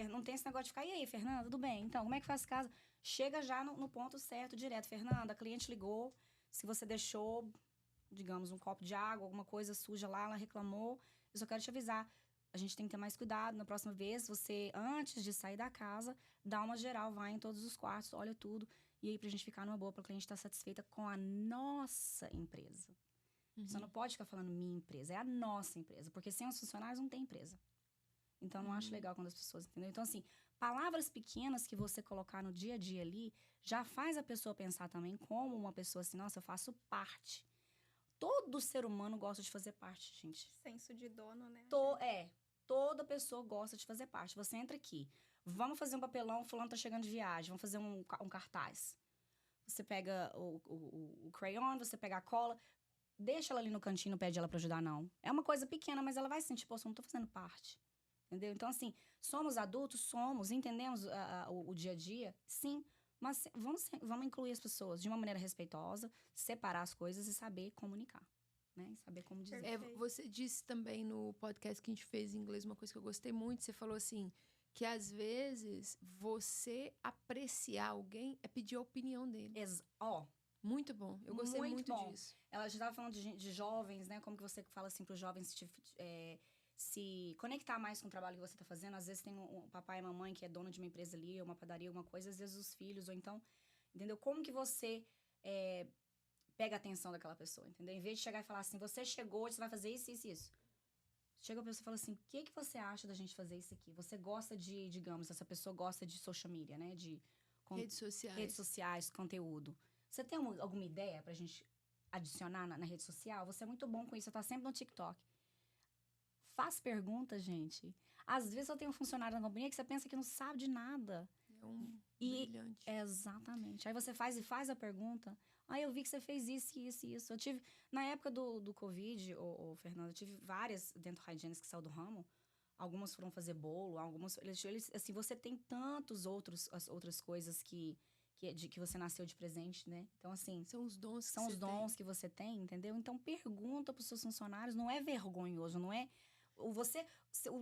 C: não tem esse negócio de ficar, e aí, Fernanda, tudo bem? Então, como é que faz casa? Chega já no ponto certo, direto. Fernanda, a cliente ligou, se você deixou, digamos, um copo de água, alguma coisa suja lá, ela reclamou, eu só quero te avisar. A gente tem que ter mais cuidado. Na próxima vez, você, antes de sair da casa, dá uma geral, vai em todos os quartos, olha tudo. E aí, pra gente ficar numa boa, pra cliente estar satisfeita com a nossa empresa. Você não pode ficar falando minha empresa, é a nossa empresa. Porque sem os funcionários não tem empresa. Então, não acho legal quando as pessoas, entendeu? Então, assim, palavras pequenas que você colocar no dia a dia ali, já faz a pessoa pensar também como uma pessoa assim, nossa, eu faço parte. Todo ser humano gosta de fazer parte, gente.
B: Senso de dono, né?
C: Toda pessoa gosta de fazer parte. Você entra aqui, vamos fazer um papelão, fulano tá chegando de viagem, vamos fazer um cartaz. Você pega o crayon, você pega a cola, deixa ela ali no cantinho, não pede ela pra ajudar, não. É uma coisa pequena, mas ela vai sentir, pô, eu não tô fazendo parte. Entendeu? Então, assim, somos adultos, entendemos o dia a dia, sim, mas vamos incluir as pessoas de uma maneira respeitosa, separar as coisas e saber comunicar. Né? E saber como dizer.
A: Você disse também no podcast que a gente fez em inglês uma coisa que eu gostei muito. Você falou assim, que às vezes você apreciar alguém é pedir a opinião dele. Muito bom. Eu gostei muito disso.
C: Ela já estava falando de jovens, né? Como que você fala assim para os jovens se conectar mais com o trabalho que você está fazendo. Às vezes tem um papai e mamãe que é dono de uma empresa ali, uma padaria, alguma coisa. Às vezes os filhos, ou então... Entendeu? Como que você... pega a atenção daquela pessoa, entendeu? Em vez de chegar e falar assim, você chegou, você vai fazer isso, isso, isso. Chega a pessoa e fala assim, o que você acha da gente fazer isso aqui? Você gosta de, digamos, essa pessoa gosta de social media, né? De redes sociais, conteúdo. Você tem alguma ideia pra gente adicionar na rede social? Você é muito bom com isso, você tá sempre no TikTok. Faz perguntas, gente. Às vezes eu tenho um funcionário na companhia que você pensa que não sabe de nada.
A: Brilhante.
C: Exatamente. Aí você faz a pergunta. Eu vi que você fez isso, isso e isso. Eu tive, na época do Covid, Fernanda, eu tive várias dental hygienists que saíram do ramo. Algumas foram fazer bolo, algumas... Eles, assim, você tem tantos outras coisas que você nasceu de presente, né? Então, assim...
A: São os dons
C: que você tem, entendeu? Então, pergunta pros seus funcionários. Não é vergonhoso, não é...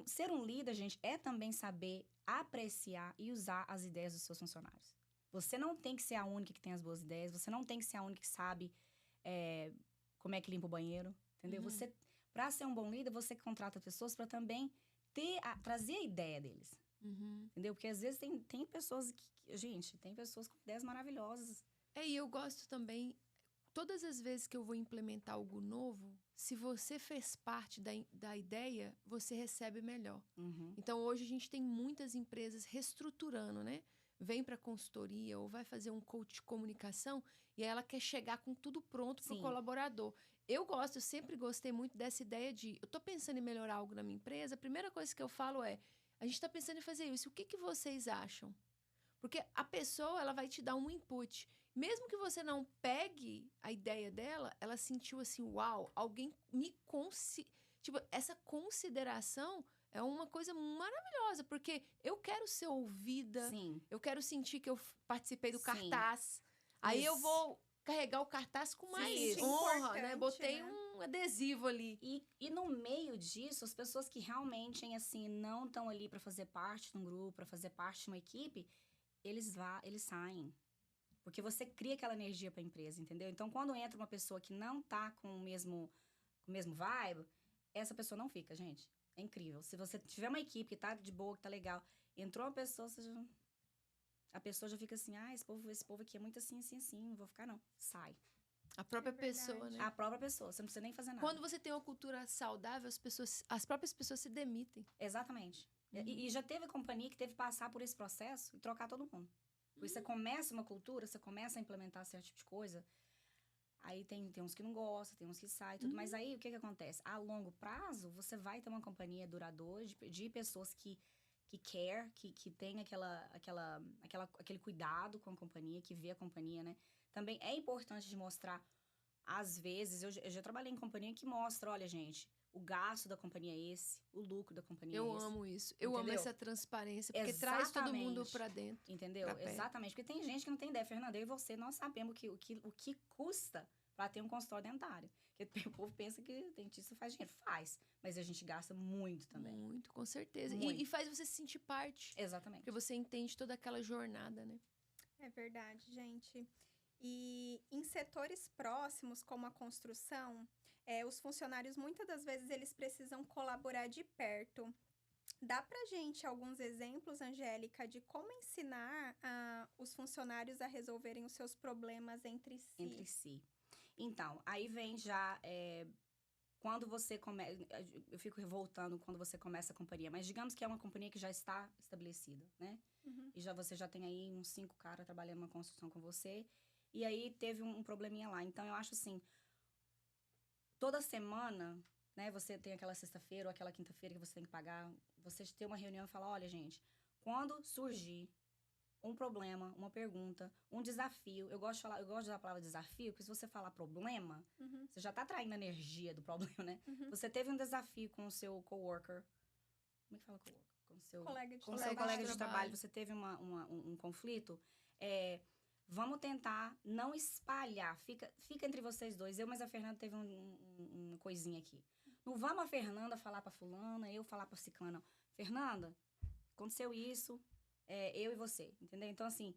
C: Ser um líder, gente, é também saber apreciar e usar as ideias dos seus funcionários. Você não tem que ser a única que tem as boas ideias. Você não tem que ser a única que sabe como é que limpa o banheiro, entendeu? Pra ser um bom líder, você contrata pessoas pra também trazer a ideia deles. Entendeu? Porque às vezes tem pessoas tem pessoas com ideias maravilhosas.
A: E eu gosto também, todas as vezes que eu vou implementar algo novo, se você fez parte da ideia, você recebe melhor. Então, hoje a gente tem muitas empresas reestruturando, né? Vem para consultoria ou vai fazer um coach de comunicação e aí ela quer chegar com tudo pronto para o colaborador. Eu sempre gostei muito dessa ideia de, eu tô pensando em melhorar algo na minha empresa, a primeira coisa que eu falo é, a gente tá pensando em fazer isso, o que vocês acham? Porque a pessoa, ela vai te dar um input. Mesmo que você não pegue a ideia dela, ela sentiu assim, uau, alguém me tipo, essa consideração é uma coisa maravilhosa, porque eu quero ser ouvida, eu quero sentir que eu participei do cartaz. Aí eu vou carregar o cartaz com mais honra, né? Botei um adesivo ali.
C: E no meio disso, as pessoas que realmente, assim, não estão ali para fazer parte de um grupo, para fazer parte de uma equipe, eles saem. Porque você cria aquela energia para a empresa, entendeu? Então, quando entra uma pessoa que não tá com o mesmo vibe, essa pessoa não fica, gente. É incrível. Se você tiver uma equipe que tá de boa, que tá legal, entrou uma pessoa, a pessoa já fica assim, esse povo aqui é muito assim, assim, assim, não vou ficar não. Sai.
A: A própria pessoa, né?
C: A própria pessoa, você não precisa nem fazer nada.
A: Quando você tem uma cultura saudável, as próprias pessoas se demitem.
C: Exatamente. E já teve companhia que teve que passar por esse processo e trocar todo mundo. Porque você começa uma cultura, você começa a implementar certo tipo de coisa, aí tem uns que não gostam, tem uns que saem, tudo. Mas aí, o que acontece? A longo prazo, você vai ter uma companhia duradoura de pessoas que tem aquele cuidado com a companhia, que vê a companhia, né? Também é importante de mostrar, às vezes, eu já trabalhei em companhia que mostra, olha, gente, o gasto da companhia é esse, o lucro da companhia é esse.
A: Eu amo isso. Eu amo essa transparência, porque traz todo mundo pra dentro.
C: Entendeu? Exatamente. Porque tem gente que não tem ideia. Fernanda, eu e você, nós sabemos o que custa pra ter um consultório dentário. Porque o povo pensa que dentista faz dinheiro. Faz. Mas a gente gasta muito também.
A: Muito, com certeza. E faz você se sentir parte.
C: Exatamente.
A: Porque você entende toda aquela jornada, né?
B: É verdade, gente. E em setores próximos, como a construção, os funcionários, muitas das vezes, eles precisam colaborar de perto. Dá pra gente alguns exemplos, Angélica, de como ensinar os funcionários a resolverem os seus problemas entre si?
C: Então, aí vem já... quando você começa... Eu fico revoltando quando você começa a companhia, mas digamos que é uma companhia que já está estabelecida, né? E você já tem aí uns 5 caras trabalhando na construção com você, e aí teve um probleminha lá. Então, eu acho assim... Toda semana, né, você tem aquela sexta-feira ou aquela quinta-feira que você tem que pagar, você ter uma reunião e falar, olha, gente, quando surgir um problema, uma pergunta, um desafio, eu gosto de usar a palavra desafio, porque se você falar problema, você já tá traindo a energia do problema, né? Você teve um desafio com o seu coworker, como é que fala coworker? Com o seu colega de trabalho, você teve um conflito, vamos tentar não espalhar. Fica entre vocês dois. Mas a Fernanda teve uma coisinha aqui. Não vamos a Fernanda falar pra fulana, eu falar pra ciclana. Fernanda, aconteceu isso, eu e você, entendeu? Então, assim,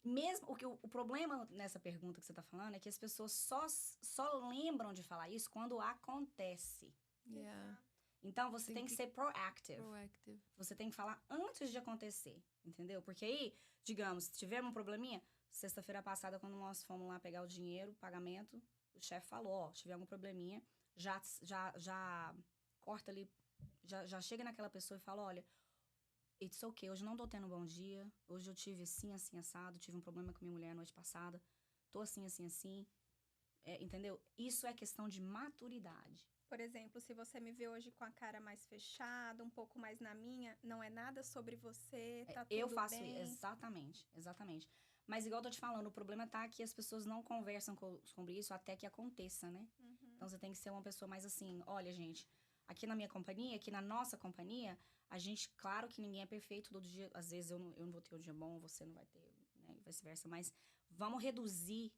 C: mesmo o problema nessa pergunta que você tá falando é que as pessoas só lembram de falar isso quando acontece.
A: Yeah.
C: Então, você tem que ser proactive.
A: Proactive.
C: Você tem que falar antes de acontecer, entendeu? Porque aí, digamos, se tiver um probleminha, sexta-feira passada, quando nós fomos lá pegar o dinheiro, o pagamento, o chefe falou, ó, se tiver algum probleminha, já corta ali, já chega naquela pessoa e fala, olha, it's okay, hoje não tô tendo um bom dia, hoje eu tive assim, assim, assado, tive um problema com minha mulher a noite passada, tô assim, assim, assim, entendeu? Isso é questão de maturidade.
B: Por exemplo, se você me vê hoje com a cara mais fechada, um pouco mais na minha, não é nada sobre você, tá tudo bem.
C: Eu faço, exatamente. Mas igual eu tô te falando, o problema tá que as pessoas não conversam sobre isso até que aconteça, né? Então você tem que ser uma pessoa mais assim, olha, gente, aqui na minha companhia, aqui na nossa companhia, a gente, claro que ninguém é perfeito todo dia, às vezes eu não vou ter um dia bom, você não vai ter, né, e vice-versa, mas vamos reduzir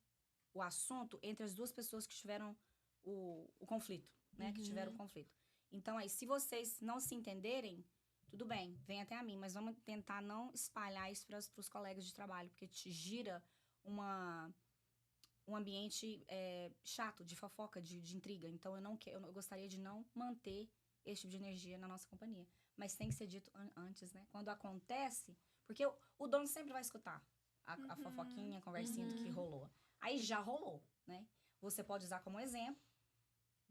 C: o assunto entre as duas pessoas que tiveram o conflito, né, que tiveram o conflito. Então aí, se vocês não se entenderem, tudo bem, vem até a mim, mas vamos tentar não espalhar isso para os colegas de trabalho, porque te gira um ambiente chato, de fofoca, de intriga. Então, eu gostaria de não manter esse tipo de energia na nossa companhia. Mas tem que ser dito antes, né? Quando acontece, porque o dono sempre vai escutar a fofoquinha, a conversinha do que rolou. Aí já rolou, né? Você pode usar como exemplo,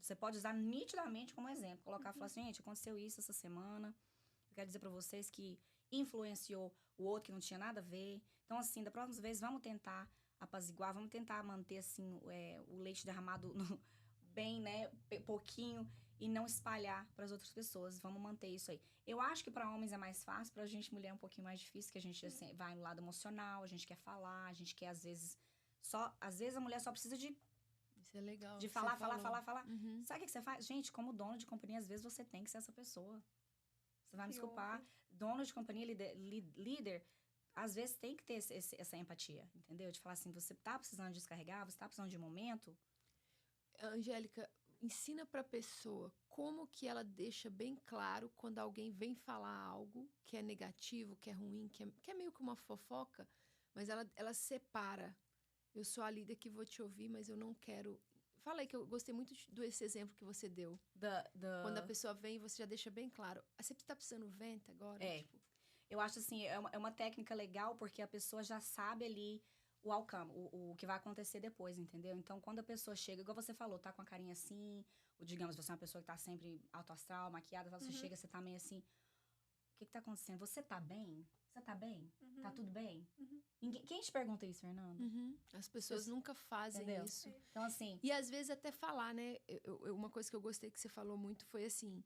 C: você pode usar nitidamente como exemplo. Colocar e falar assim, gente, aconteceu isso essa semana. Eu quero dizer pra vocês que influenciou o outro que não tinha nada a ver. Então, assim, da próxima vez, vamos tentar apaziguar, vamos tentar manter, assim, o leite derramado bem, né, pouquinho, e não espalhar para as outras pessoas. Vamos manter isso aí. Eu acho que para homens é mais fácil, pra gente mulher é um pouquinho mais difícil, que a gente assim, vai no lado emocional, a gente quer falar, a gente quer, às vezes a mulher só precisa de
A: Isso é legal.
C: de falar.
A: Uhum.
C: Sabe o que você faz? Gente, como dono de companhia, às vezes você tem que ser essa pessoa. Você vai me desculpar. Dono de companhia, líder, às vezes tem que ter essa empatia, entendeu? De falar assim, você tá precisando descarregar, você tá precisando de um momento.
A: Angélica, ensina pra pessoa como que ela deixa bem claro quando alguém vem falar algo que é negativo, que é ruim, que é meio que uma fofoca, mas ela separa. Eu sou a líder que vou te ouvir, mas eu não quero... Fala aí, que eu gostei muito desse exemplo que você deu. Quando a pessoa vem, você já deixa bem claro. Você tá precisando vento agora? Tipo...
C: Eu acho assim, é uma técnica legal, porque a pessoa já sabe ali o outcome, o que vai acontecer depois, entendeu? Então, quando a pessoa chega, igual você falou, tá com a carinha assim, ou digamos, você é uma pessoa que tá sempre alto astral, maquiada, você chega, você tá meio assim, o que tá acontecendo? Você tá bem? Você tá bem? Tá tudo bem? Quem te pergunta isso, Fernanda?
A: As pessoas nunca fazem isso.
C: Então, assim...
A: E às vezes até falar, né? Uma coisa que eu gostei que você falou muito foi assim...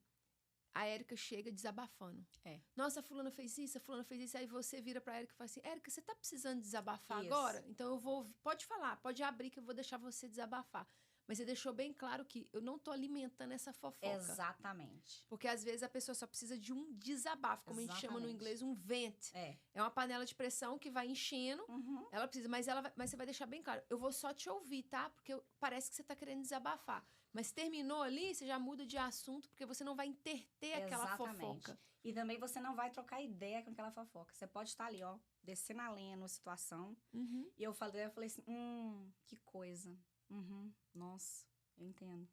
A: A Érica chega desabafando. Nossa, a fulana fez isso, a fulana fez isso. Aí você vira pra Érica e fala assim, Érica, você tá precisando desabafar agora? Então eu vou... Pode falar, pode abrir que eu vou deixar você desabafar. Mas você deixou bem claro que eu não tô alimentando essa fofoca.
C: Exatamente.
A: Porque às vezes a pessoa só precisa de um desabafo, como a gente chama no inglês, um vent. É uma panela de pressão que vai enchendo. Ela precisa, mas você vai deixar bem claro. Eu vou só te ouvir, tá? Porque parece que você tá querendo desabafar. Mas terminou ali, você já muda de assunto, porque você não vai interter aquela fofoca.
C: E também você não vai trocar ideia com aquela fofoca. Você pode estar ali, ó, descendo a lenha numa situação. E eu falei assim, que coisa. Nossa, eu entendo.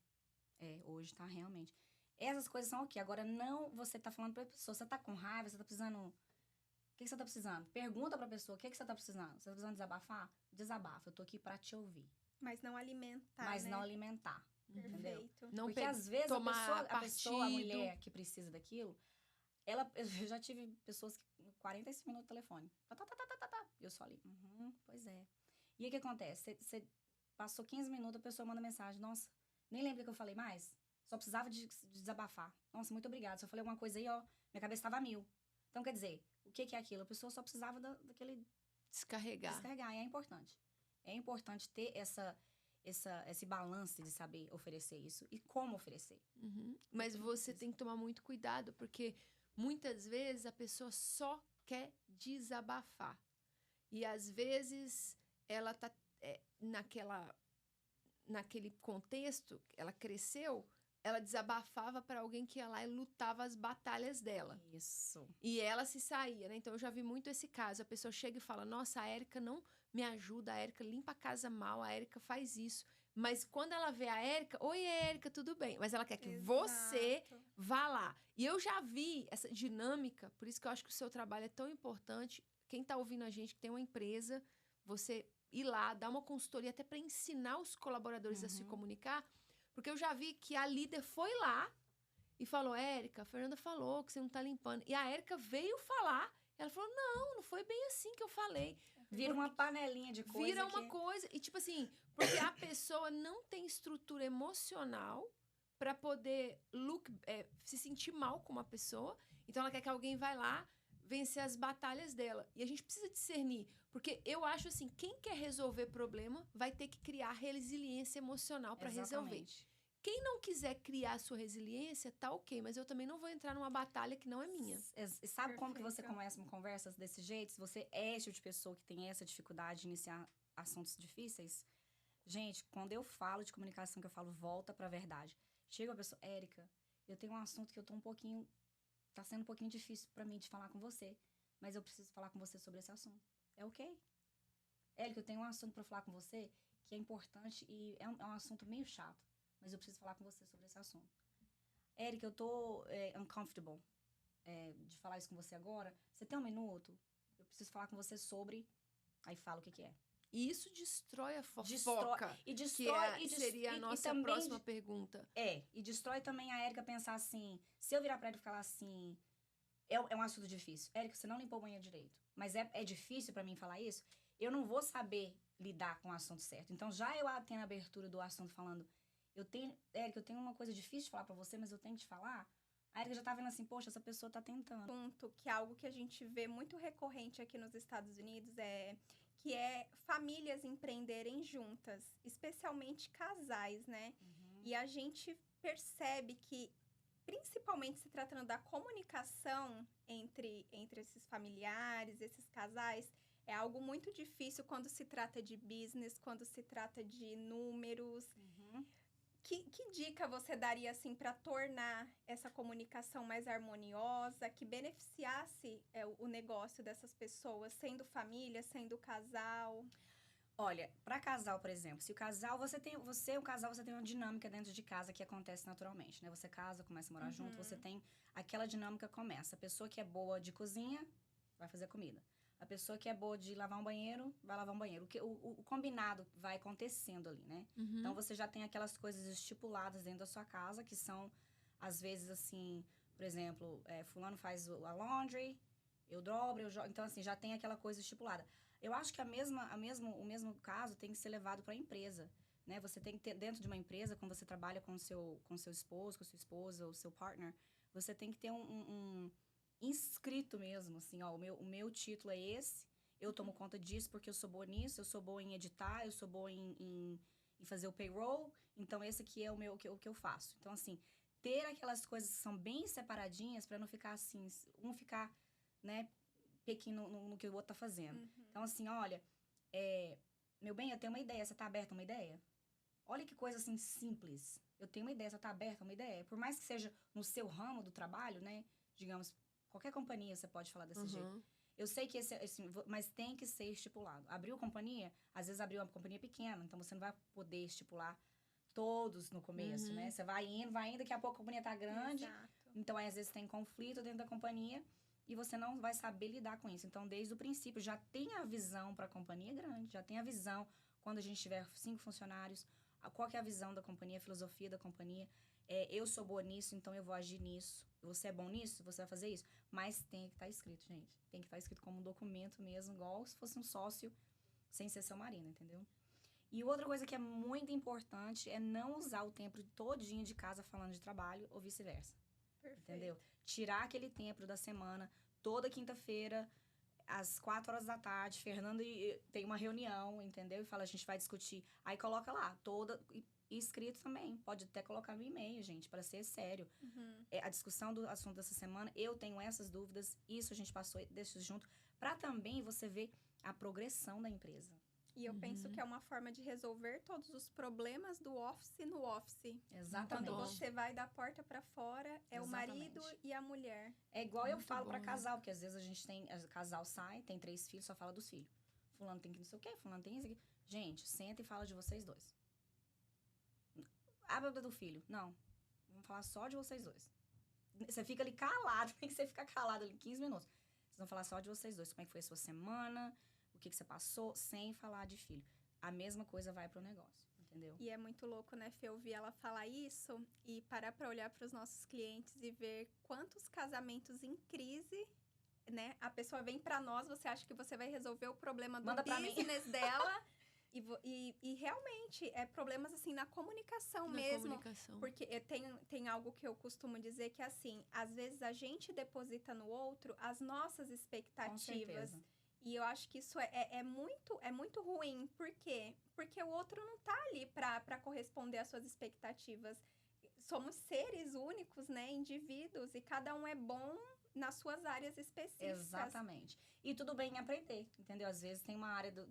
C: Hoje tá realmente. Essas coisas são o quê? Agora, não você tá falando pra pessoa, você tá com raiva, você tá precisando... O que você tá precisando? Pergunta pra pessoa, o que você tá precisando? Você tá precisando desabafar? Desabafa, eu tô aqui pra te ouvir.
B: Mas não alimentar,
C: Mas
B: né?
C: não alimentar. Entendeu?
B: Perfeito.
C: Porque às vezes a pessoa, a mulher que precisa daquilo, eu já tive pessoas que 45 minutos no telefone. Eu só ali, pois é. E aí o que acontece? Você passou 15 minutos, a pessoa manda mensagem, nossa, nem lembra que eu falei mais? Só precisava de desabafar. Nossa, muito obrigada. Se eu falei alguma coisa aí, ó, minha cabeça estava a mil. Então, quer dizer, o que é aquilo? A pessoa só precisava daquele...
A: Descarregar.
C: E é importante. É importante ter esse balanço de saber oferecer isso e como oferecer.
A: Mas você tem que tomar muito cuidado, porque muitas vezes a pessoa só quer desabafar. E às vezes ela tá naquele contexto, ela cresceu, ela desabafava para alguém que ia lá e lutava as batalhas dela.
C: Isso.
A: E ela se saía, né? Então eu já vi muito esse caso. A pessoa chega e fala, nossa, a Érica não me ajuda, a Érica limpa a casa mal, a Érica faz isso. Mas quando ela vê a Érica, oi, Érica, tudo bem? Mas ela quer que você vá lá. E eu já vi essa dinâmica, por isso que eu acho que o seu trabalho é tão importante. Quem tá ouvindo a gente, que tem uma empresa, você ir lá, dar uma consultoria até para ensinar os colaboradores a se comunicar. Porque eu já vi que a líder foi lá e falou, Érica, a Fernanda falou que você não tá limpando. E a Érica veio falar, ela falou, não foi bem assim que eu falei.
C: Vira uma panelinha de coisa.
A: Vira uma coisa. E tipo assim, porque a pessoa não tem estrutura emocional para poder se sentir mal com uma pessoa. Então ela quer que alguém vá lá vencer as batalhas dela. E a gente precisa discernir. Porque eu acho assim, quem quer resolver problema vai ter que criar resiliência emocional para resolver. Quem não quiser criar a sua resiliência, tá ok. Mas eu também não vou entrar numa batalha que não é minha.
C: Sabe como que você começa uma conversa desse jeito? Se você é esse tipo de pessoa que tem essa dificuldade de iniciar assuntos difíceis. Gente, quando eu falo de comunicação, que eu falo volta pra verdade. Chega uma pessoa, Érica, eu tenho um assunto que eu tô tá sendo um pouquinho difícil pra mim de falar com você. Mas eu preciso falar com você sobre esse assunto. É ok? Érica, eu tenho um assunto pra falar com você que é importante e é um assunto meio chato. Mas eu preciso falar com você sobre esse assunto. Érica, eu tô uncomfortable de falar isso com você agora. Você tem um minuto? Eu preciso falar com você sobre... Aí fala o que é.
A: E isso destrói a fofoca. Seria a nossa próxima pergunta.
C: E destrói também a Érica pensar assim... Se eu virar pra ela e falar assim... É um assunto difícil. Érica, você não limpou o banheiro direito. Mas é difícil pra mim falar isso. Eu não vou saber lidar com o assunto certo. Então, já eu tenho a abertura do assunto falando... Érica, eu tenho uma coisa difícil de falar pra você, mas eu tenho que te falar. A Érica já tá vendo assim, poxa, essa pessoa tá tentando.
B: Ponto que é algo que a gente vê muito recorrente aqui nos Estados Unidos que é famílias empreenderem juntas, especialmente casais, né? E a gente percebe que, principalmente se tratando da comunicação entre esses familiares, esses casais, é algo muito difícil quando se trata de business, quando se trata de números. Que dica você daria, assim, para tornar essa comunicação mais harmoniosa, que beneficiasse o negócio dessas pessoas, sendo família, sendo casal?
C: Olha, para casal, por exemplo, se o casal, você tem uma dinâmica dentro de casa que acontece naturalmente, né? Você casa, começa a morar junto, você tem aquela dinâmica começa. A pessoa que é boa de cozinha vai fazer comida. A pessoa que é boa de lavar um banheiro, vai lavar um banheiro. O combinado vai acontecendo ali, né? Então, você já tem aquelas coisas estipuladas dentro da sua casa, que são, às vezes, assim... Por exemplo, fulano faz a laundry, eu dobro, eu jogo... Então, assim, já tem aquela coisa estipulada. Eu acho que o mesmo caso tem que ser levado para a empresa, né? Você tem que ter, dentro de uma empresa, quando você trabalha com seu esposo, com sua esposa, ou seu partner, você tem que ter inscrito mesmo, assim, ó, o meu título é esse, eu tomo conta disso porque eu sou boa nisso, eu sou boa em editar, eu sou boa em fazer o payroll, então esse aqui é o que eu faço. Então, assim, ter aquelas coisas que são bem separadinhas para não ficar assim, ficar, né, pequeno no que o outro tá fazendo. Então, assim, olha, meu bem, eu tenho uma ideia, você tá aberta a uma ideia? Olha que coisa, assim, simples. Eu tenho uma ideia, você tá aberta a uma ideia? Por mais que seja no seu ramo do trabalho, né, digamos, qualquer companhia você pode falar desse jeito. Eu sei que mas tem que ser estipulado. Abriu companhia, às vezes abriu uma companhia pequena, então você não vai poder estipular todos no começo, né? Você vai indo, daqui a pouco a companhia tá grande.
B: Exato.
C: Então, às vezes tem conflito dentro da companhia e você não vai saber lidar com isso. Então, desde o princípio, já tem a visão para a companhia grande, já tem a visão quando a gente tiver 5 funcionários, qual que é a visão da companhia, a filosofia da companhia. Eu sou boa nisso, então eu vou agir nisso. Você é bom nisso, você vai fazer isso. Mas tem que estar escrito, gente. Tem que estar escrito como um documento mesmo, igual se fosse um sócio, sem ser seu marido, entendeu? E outra coisa que é muito importante é não usar o tempo todinho de casa falando de trabalho ou vice-versa.
B: Perfeito.
C: Entendeu? Tirar aquele tempo da semana, toda quinta-feira, às 4 horas da tarde, Fernando tem uma reunião, entendeu? E fala, a gente vai discutir. Aí coloca lá, e escrito também. Pode até colocar no e-mail, gente, para ser sério. A discussão do assunto dessa semana, eu tenho essas dúvidas, isso a gente passou, deixa junto, para também você ver a progressão da empresa.
B: E eu penso que é uma forma de resolver todos os problemas do office no office.
C: Exatamente.
B: Quando você vai da porta para fora, é
C: Exatamente.
B: o marido e a mulher.
C: É igual eu falo
A: bom,
C: para casal, porque às vezes a gente casal sai, tem 3 filhos, só fala dos filhos. Fulano tem que não sei o quê, fulano tem isso aqui. Gente, senta e fala de vocês dois. a do filho. Não, vamos falar só de vocês dois. Você fica ali calado, tem que você ficar calado ali 15 minutos. Vocês vão falar só de vocês dois, como é que foi a sua semana, o que você passou, sem falar de filho. A mesma coisa vai pro negócio, entendeu?
B: E é muito louco, né, Fê, ouvir ela falar isso e parar pra olhar pros nossos clientes e ver quantos casamentos em crise, né? A pessoa vem pra nós, você acha que você vai resolver o problema do
C: Manda pra mim.
B: business dela. E realmente, é problemas, assim, na comunicação mesmo.
A: Comunicação.
B: Porque tem algo que eu costumo dizer que, assim, às vezes a gente deposita no outro as nossas expectativas.
C: Com certeza.
B: E eu acho que isso é muito ruim. Por quê? Porque o outro não tá ali pra corresponder às suas expectativas. Somos seres únicos, né? Indivíduos. E cada um é bom nas suas áreas específicas.
C: Exatamente. E tudo bem em aprender, entendeu? Às vezes tem uma área do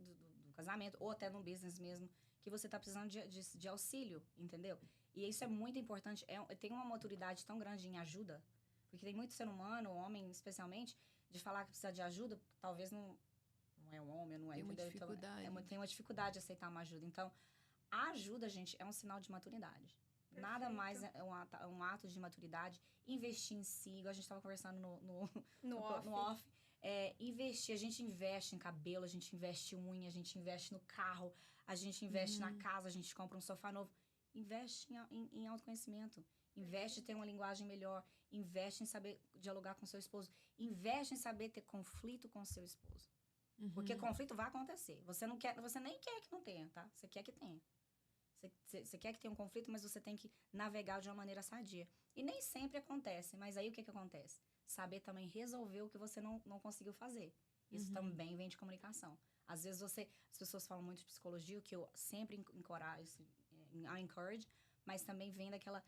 C: casamento, ou até no business mesmo, que você tá precisando de auxílio, entendeu? E isso é muito importante. Tem uma maturidade tão grande em ajuda, porque tem muito ser humano, homem especialmente, de falar que precisa de ajuda, talvez não é um homem, não é,
A: tem uma
C: entendeu?
A: dificuldade.
C: Então, tem uma dificuldade de aceitar uma ajuda. Então, a ajuda, gente, é um sinal de maturidade.
B: Perfeito.
C: Nada mais é um ato de maturidade. Investir em si, igual a gente estava conversando no off. Investir, a gente investe em cabelo, a gente investe em unha, a gente investe no carro, a gente investe na casa, a gente compra um sofá novo. Investe em autoconhecimento. Investe em ter uma linguagem melhor. Investe em saber dialogar com seu esposo. Investe em saber ter conflito com seu esposo. Porque conflito vai acontecer. Você nem quer que não tenha, tá? Você quer que tenha. Você quer que tenha um conflito, mas você tem que navegar de uma maneira sadia. E nem sempre acontece, mas aí o que acontece? Saber também resolver o que você não conseguiu fazer. Isso também vem de comunicação. Às vezes as pessoas falam muito de psicologia, o que eu sempre encourage, mas também vem daquela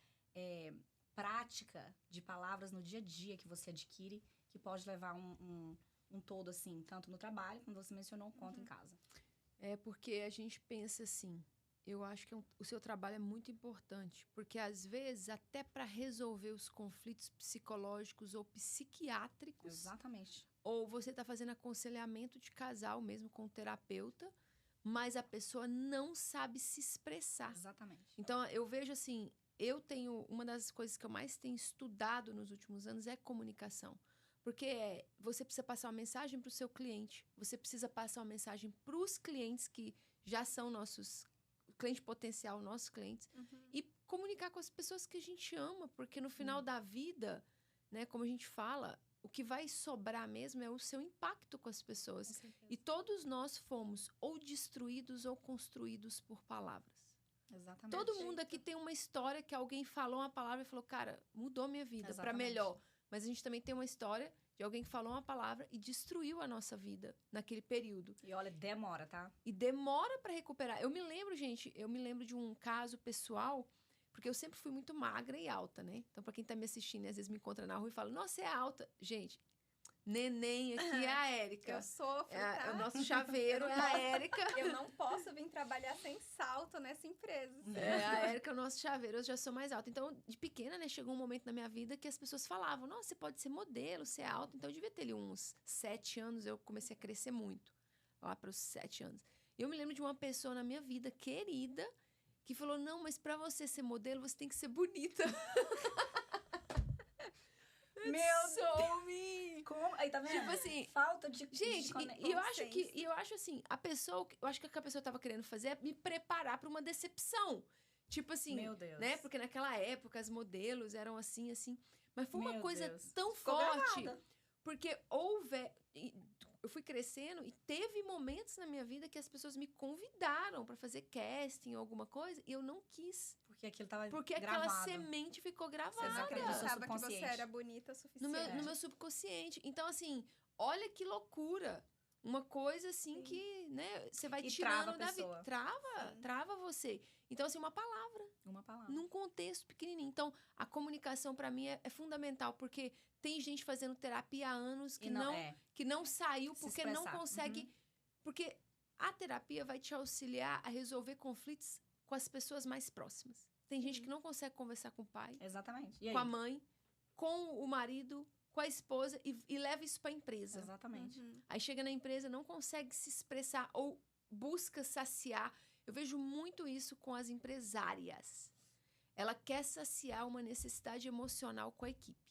C: prática de palavras no dia a dia que você adquire, que pode levar um todo, assim, tanto no trabalho, como você mencionou, quanto em casa.
A: É porque a gente pensa assim, eu acho que o seu trabalho é muito importante, porque às vezes até para resolver os conflitos psicológicos ou psiquiátricos,
C: Exatamente.
A: ou você está fazendo aconselhamento de casal mesmo com o terapeuta, mas a pessoa não sabe se expressar.
C: Exatamente.
A: Então eu vejo assim, uma das coisas que eu mais tenho estudado nos últimos anos é comunicação. Porque você precisa passar uma mensagem para o seu cliente, você precisa passar uma mensagem para os clientes que já são nossos cliente potencial, nossos clientes, e comunicar com as pessoas que a gente ama, porque no final da vida, né, como a gente fala, o que vai sobrar mesmo é o seu impacto com as pessoas. E todos nós fomos ou destruídos ou construídos por palavras.
C: Exatamente.
A: Todo mundo aqui tem uma história que alguém falou uma palavra e falou, cara, mudou minha vida para melhor. Mas a gente também tem uma história de alguém que falou uma palavra e destruiu a nossa vida naquele período.
C: E olha, demora, tá?
A: E demora para recuperar. Eu me lembro de um caso pessoal, porque eu sempre fui muito magra e alta, né? Então, para quem tá me assistindo, às vezes me encontra na rua e fala, nossa, você é alta. Gente, neném aqui é a Érica.
B: Eu sofro, tá?
A: O nosso chaveiro é a Érica.
B: Eu não posso vir trabalhar sem salto nessa empresa.
A: A Érica é o nosso chaveiro, eu já sou mais alta. Então, de pequena, né, chegou um momento na minha vida que as pessoas falavam, nossa, você pode ser modelo, ser alta. Então, eu devia ter ali uns 7 anos, eu comecei a crescer muito. Lá para os 7 anos. E eu me lembro de uma pessoa na minha vida, querida, que falou, não, mas para você ser modelo, você tem que ser bonita.
C: Meu Deus!
A: Me.
C: Como? Aí, tá vendo?
A: Tipo assim,
C: falta de
A: gente, eu acho assim, eu acho que o que a pessoa tava querendo fazer é me preparar para uma decepção. Tipo assim,
C: meu Deus,
A: né? Porque naquela época as modelos eram assim, mas foi uma
C: meu
A: coisa
C: Deus,
A: tão
C: ficou
A: forte.
C: gravada.
A: Porque eu fui crescendo e teve momentos na minha vida que as pessoas me convidaram para fazer casting ou alguma coisa e eu não quis.
C: Porque aquilo tava
A: Porque
C: gravado.
A: aquela semente ficou gravada.
B: Você não acreditava que você
C: subconsciente.
B: era bonita o suficiente.
A: No meu subconsciente. Então, assim, olha que loucura. Uma coisa, assim,
B: Sim.
A: que, né, você vai
C: E
A: tirando
C: trava a
A: da vida.
C: pessoa.
A: Trava você. Então, assim, uma palavra.
C: Uma palavra.
A: Num contexto pequenininho. Então, a comunicação, pra mim, é fundamental. Porque tem gente fazendo terapia há anos que não saiu
C: Se
A: porque não
C: expressar.
A: consegue... Porque a terapia vai te auxiliar a resolver conflitos com as pessoas mais próximas. Tem gente que não consegue conversar com o pai,
C: Exatamente. E aí?
A: com a mãe, com o marido, com a esposa e leva isso para a empresa.
C: Exatamente.
A: Aí chega na empresa, não consegue se expressar ou busca saciar. Eu vejo muito isso com as empresárias. ela quer saciar uma necessidade emocional com a equipe.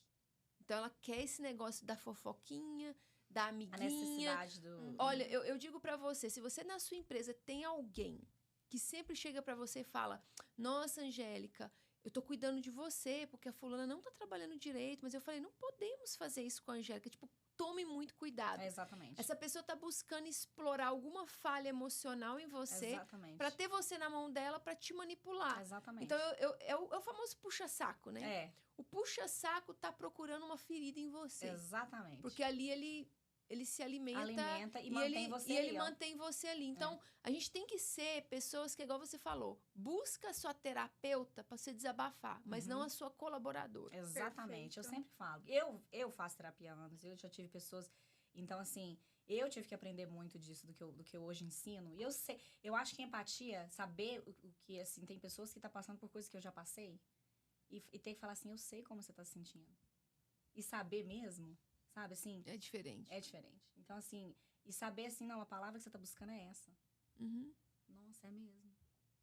A: Então, ela quer esse negócio da fofoquinha, da amiguinha.
C: A necessidade do...
A: Olha, eu digo pra você, se você na sua empresa tem alguém que sempre chega pra você e fala, nossa, Angélica, eu tô cuidando de você, porque a fulana não tá trabalhando direito, mas eu falei, não podemos fazer isso com a Angélica, tipo, tome muito cuidado.
C: Exatamente.
A: Essa pessoa tá buscando explorar alguma falha emocional em você,
C: Exatamente.
A: pra ter você na mão dela, pra te manipular.
C: Exatamente.
A: Então, é o famoso puxa-saco, né?
C: É,
A: O puxa-saco tá procurando uma ferida em você.
C: exatamente.
A: Porque ali ele se alimenta
C: E mantém você ali,
A: ele
C: ó.
A: mantém você ali. Então, a gente tem que ser pessoas que, igual você falou, busca a sua terapeuta para você desabafar, mas não a sua colaboradora.
C: Exatamente, eu
B: Perfeito.
C: sempre falo. Eu faço terapia há anos, eu já tive pessoas... Então, assim, eu tive que aprender muito disso do que eu hoje ensino. E eu sei, eu acho que empatia, saber o que, assim, tem pessoas que tá passando por coisas que eu já passei e ter que falar assim, eu sei como você tá se sentindo. E saber mesmo, sabe, assim...
A: É diferente.
C: É diferente. Então, assim, e saber assim, não, a palavra que você tá buscando é essa.
A: Uhum.
C: Nossa, é mesmo.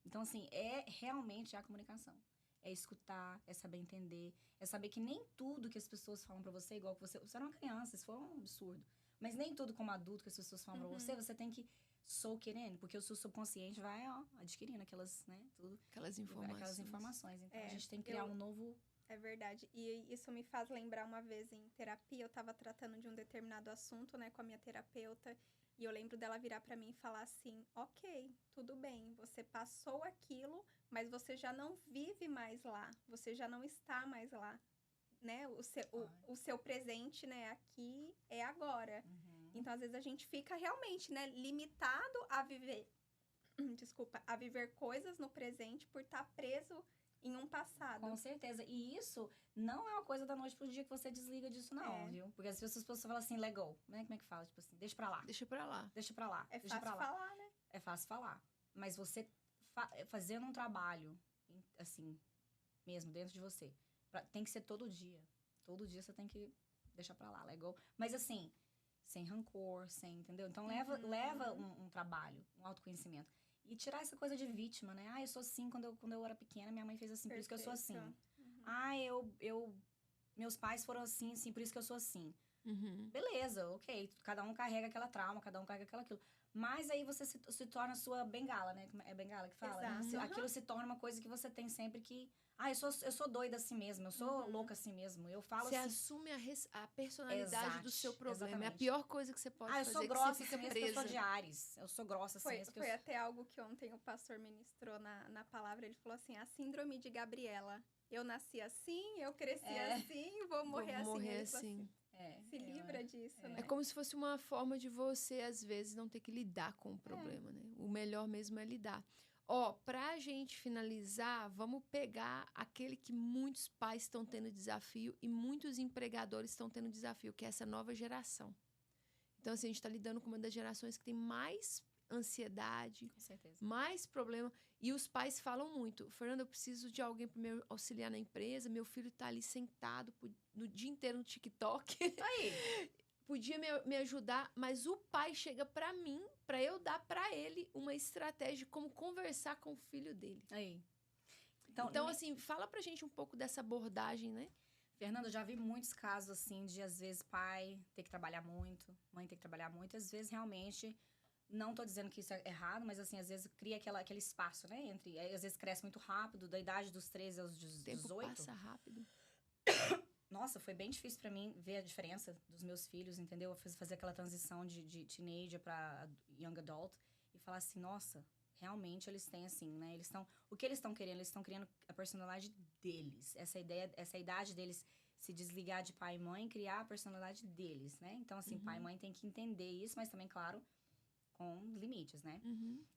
C: Então, assim, é realmente a comunicação. É escutar, é saber entender, é saber que nem tudo que as pessoas falam pra você, igual que você era uma criança, isso foi um absurdo. Mas nem tudo como adulto que as pessoas falam pra você tem que querendo, porque o seu subconsciente vai, ó, adquirindo aquelas, né, tudo.
A: Aquelas informações.
C: Então, a gente tem que criar um novo...
B: É verdade. E isso me faz lembrar uma vez em terapia, eu tava tratando de um determinado assunto, né, com a minha terapeuta, e eu lembro dela virar pra mim e falar assim, ok, tudo bem, você passou aquilo, mas você já não vive mais lá, você já não está mais lá, né, o seu presente, né, aqui é agora. Então, às vezes, a gente fica realmente, né, limitado a viver, a viver coisas no presente por estar preso em um passado.
C: Com certeza. E isso não é uma coisa da noite pro dia que você desliga disso, não, viu? Porque às vezes as pessoas falam assim, let go. Né? Como é que fala? Tipo assim, deixa pra lá.
A: Deixa pra lá.
C: Deixa pra lá.
B: É
C: deixa
B: fácil
C: pra lá.
B: falar, né?
C: É fácil falar. Mas você fazendo um trabalho, assim, mesmo, dentro de você, tem que ser todo dia. Todo dia você tem que deixar pra lá, let go. Mas assim, sem rancor, sem, entendeu? Então leva um trabalho, um autoconhecimento. E tirar essa coisa de vítima, né? Ah, eu sou assim, quando eu era pequena, minha mãe fez assim, por isso que eu sou assim. Ah, meus pais foram assim, por isso que eu sou assim. Beleza, ok. Cada um carrega aquela trauma, cada um carrega aquilo. Mas aí você se torna a sua bengala, né? É bengala que fala?
B: Exato.
C: Aquilo se torna uma coisa que você tem sempre que... Ah, eu sou doida assim mesmo, eu sou louca assim mesmo. Eu falo
A: você
C: assim...
A: assume a personalidade do seu problema.
C: Exatamente.
A: É a pior coisa que você pode fazer.
C: Eu sou grossa assim mesmo, eu sou de Ares. Eu sou grossa assim mesmo.
B: Foi até algo que ontem o pastor ministrou na palavra. Ele falou assim, a síndrome de Gabriela. Eu nasci assim, eu cresci assim, vou morrer assim. Se livra disso, né?
A: É como se fosse uma forma de você, às vezes, não ter que lidar com o problema, né? O melhor mesmo é lidar. Pra gente finalizar, vamos pegar aquele que muitos pais estão tendo desafio e muitos empregadores estão tendo desafio, que é essa nova geração. Então, assim, a gente está lidando com uma das gerações que tem mais ansiedade,
C: com certeza,
A: mais problema. E os pais falam muito, Fernanda, eu preciso de alguém para me auxiliar na empresa, meu filho está ali sentado no dia inteiro no TikTok.
C: Aí.
A: Podia me ajudar, mas o pai chega pra mim, pra eu dar pra ele uma estratégia de como conversar com o filho dele.
C: Aí.
A: Então assim, fala pra gente um pouco dessa abordagem, né?
C: Fernanda, eu já vi muitos casos, assim, de, às vezes, pai ter que trabalhar muito, mãe ter que trabalhar muito. Às vezes, realmente, não tô dizendo que isso é errado, mas, assim, às vezes cria aquele espaço, né? Às vezes, cresce muito rápido, da idade dos 13 aos 18.
A: O tempo passa rápido.
C: Nossa, foi bem difícil pra mim ver a diferença dos meus filhos, entendeu? Fazer aquela transição de teenager pra young adult e falar assim, nossa, realmente eles têm assim, né? O que eles estão querendo? Eles estão criando a personalidade deles. Essa idade deles se desligar de pai e mãe e criar a personalidade deles, né? Então, assim, pai e mãe tem que entender isso, mas também, claro, com limites, né?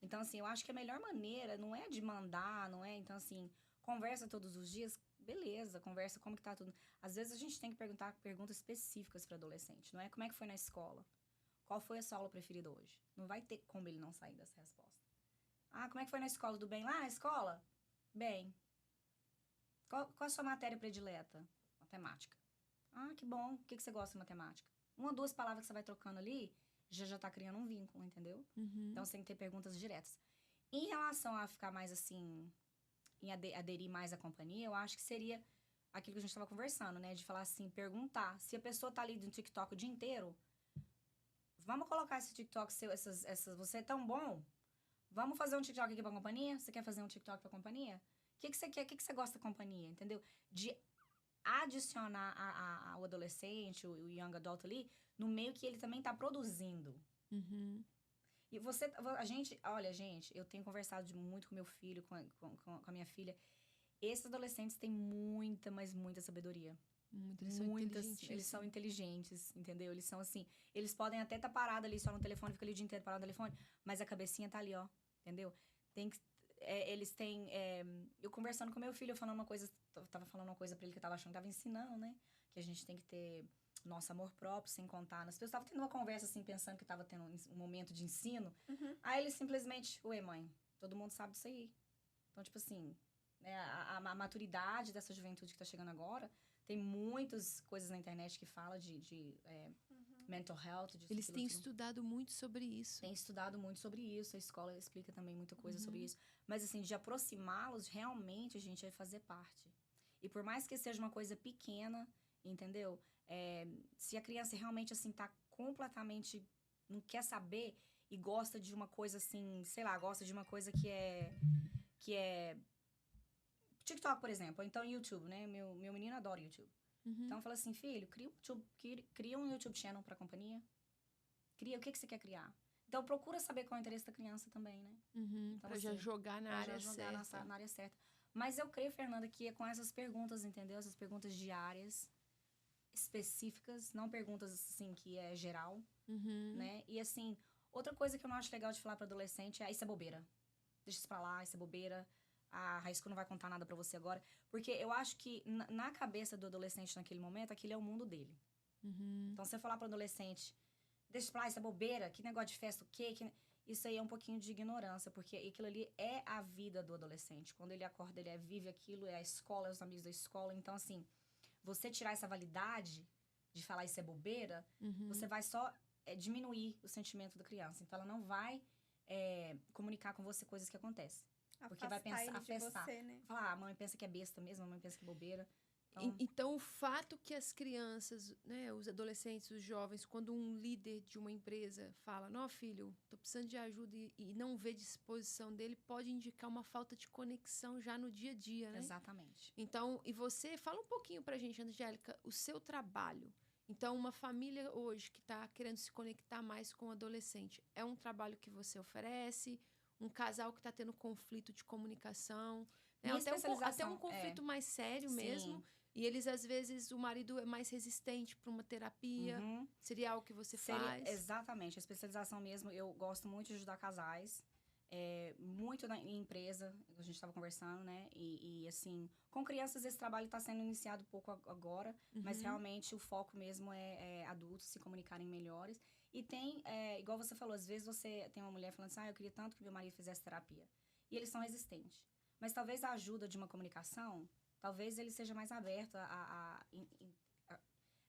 C: Então, assim, eu acho que a melhor maneira não é de mandar, não é? Então, assim, conversa todos os dias, beleza, conversa como que tá tudo. Às vezes a gente tem que perguntar perguntas específicas para adolescente, não é? Como é que foi na escola? Qual foi a sua aula preferida hoje? Não vai ter como ele não sair dessa resposta. Ah, como é que foi na escola? Tudo bem? Lá na escola? Bem. Qual a sua matéria predileta? Matemática. Ah, que bom. O que você gosta de matemática? 1 ou 2 palavras que você vai trocando ali, já tá criando um vínculo, entendeu? Então, você tem que ter perguntas diretas. Em relação a ficar mais, assim, em aderir mais à companhia, eu acho que seria aquilo que a gente estava conversando, né? De falar assim, perguntar. Se a pessoa tá ali no TikTok o dia inteiro, vamos colocar esse TikTok seu, você é tão bom? Vamos fazer um TikTok aqui pra companhia? Você quer fazer um TikTok pra companhia? O que você quer? O que você gosta da companhia? Entendeu? De adicionar ao adolescente, o young adult ali, no meio que ele também tá produzindo.
A: Uhum.
C: E olha, gente, eu tenho conversado muito com meu filho, com a minha filha. Esses adolescentes têm muita, mas muita sabedoria. Eles são inteligentes, entendeu? Eles são assim, eles podem até estar parados ali só no telefone, fica ali o dia inteiro parado no telefone, mas a cabecinha tá ali, ó, entendeu? Eles têm, eu conversando com meu filho, tava falando uma coisa pra ele que eu tava achando que tava ensinando, né? Que a gente tem que ter nosso amor próprio, sem contar nas pessoas. Tava tendo uma conversa assim, pensando que tava tendo um momento de ensino, aí ele simplesmente, ué, mãe, todo mundo sabe disso aí. Então, tipo assim, né, a maturidade dessa juventude que tá chegando agora, tem muitas coisas na internet que fala de mental health.
A: Eles têm estudado muito sobre isso.
C: Tem estudado muito sobre isso. A escola explica também muita coisa sobre isso. Mas, assim, de aproximá-los, realmente, a gente vai fazer parte. E por mais que seja uma coisa pequena, entendeu? Se a criança realmente, assim, tá completamente... Não quer saber e gosta de uma coisa, assim... Sei lá, gosta de uma coisa que é TikTok, por exemplo, ou então YouTube, né? Meu menino adora YouTube. Então, fala assim, filho, cria um YouTube channel pra companhia. O que você quer criar? Então, procura saber qual é o interesse da criança também, né? Então,
A: pra já jogar na área certa.
C: Na área certa. Mas eu creio, Fernanda, que é com essas perguntas, entendeu? Essas perguntas diárias, específicas, não perguntas, assim, que é geral, né? E, assim, outra coisa que eu não acho legal de falar pra adolescente é isso é bobeira. Deixa isso pra lá, isso é bobeira. A high school não vai contar nada pra você agora. Porque eu acho que na cabeça do adolescente naquele momento, aquele é o mundo dele. Então, você falar pro adolescente, deixa pra lá, isso é bobeira, que negócio de festa, o quê? Isso aí é um pouquinho de ignorância, porque aquilo ali é a vida do adolescente. Quando ele acorda, ele vive aquilo, é a escola, é os amigos da escola. Então, assim, você tirar essa validade de falar isso é bobeira, você vai só diminuir o sentimento da criança. Então, ela não vai comunicar com você coisas que acontecem. Porque vai pensar, afastar.
B: Você, né?
C: Falar, a mãe pensa que é besta mesmo, a mãe pensa que é bobeira.
A: Então, o fato que as crianças, né, os adolescentes, os jovens, quando um líder de uma empresa fala, não, filho, tô precisando de ajuda e não vê disposição dele, pode indicar uma falta de conexão já no dia a dia, né?
C: Exatamente.
A: Então, e você, fala um pouquinho pra gente, Angélica, o seu trabalho. Então, uma família hoje que tá querendo se conectar mais com o adolescente, é um trabalho que você oferece? Um casal que tá tendo conflito de comunicação, né? Até um conflito mais sério mesmo. E eles, às vezes, o marido é mais resistente para uma terapia. Seria algo que você faz?
C: Exatamente. A especialização mesmo, eu gosto muito de ajudar casais. Muito em empresa, a gente estava conversando, né? E, assim, com crianças esse trabalho está sendo iniciado um pouco agora. Mas, realmente, o foco mesmo é adultos se comunicarem melhores. E tem, igual você falou, às vezes você tem uma mulher falando assim, eu queria tanto que meu marido fizesse terapia. E eles são resistentes. Mas talvez a ajuda de uma comunicação, talvez ele seja mais aberto a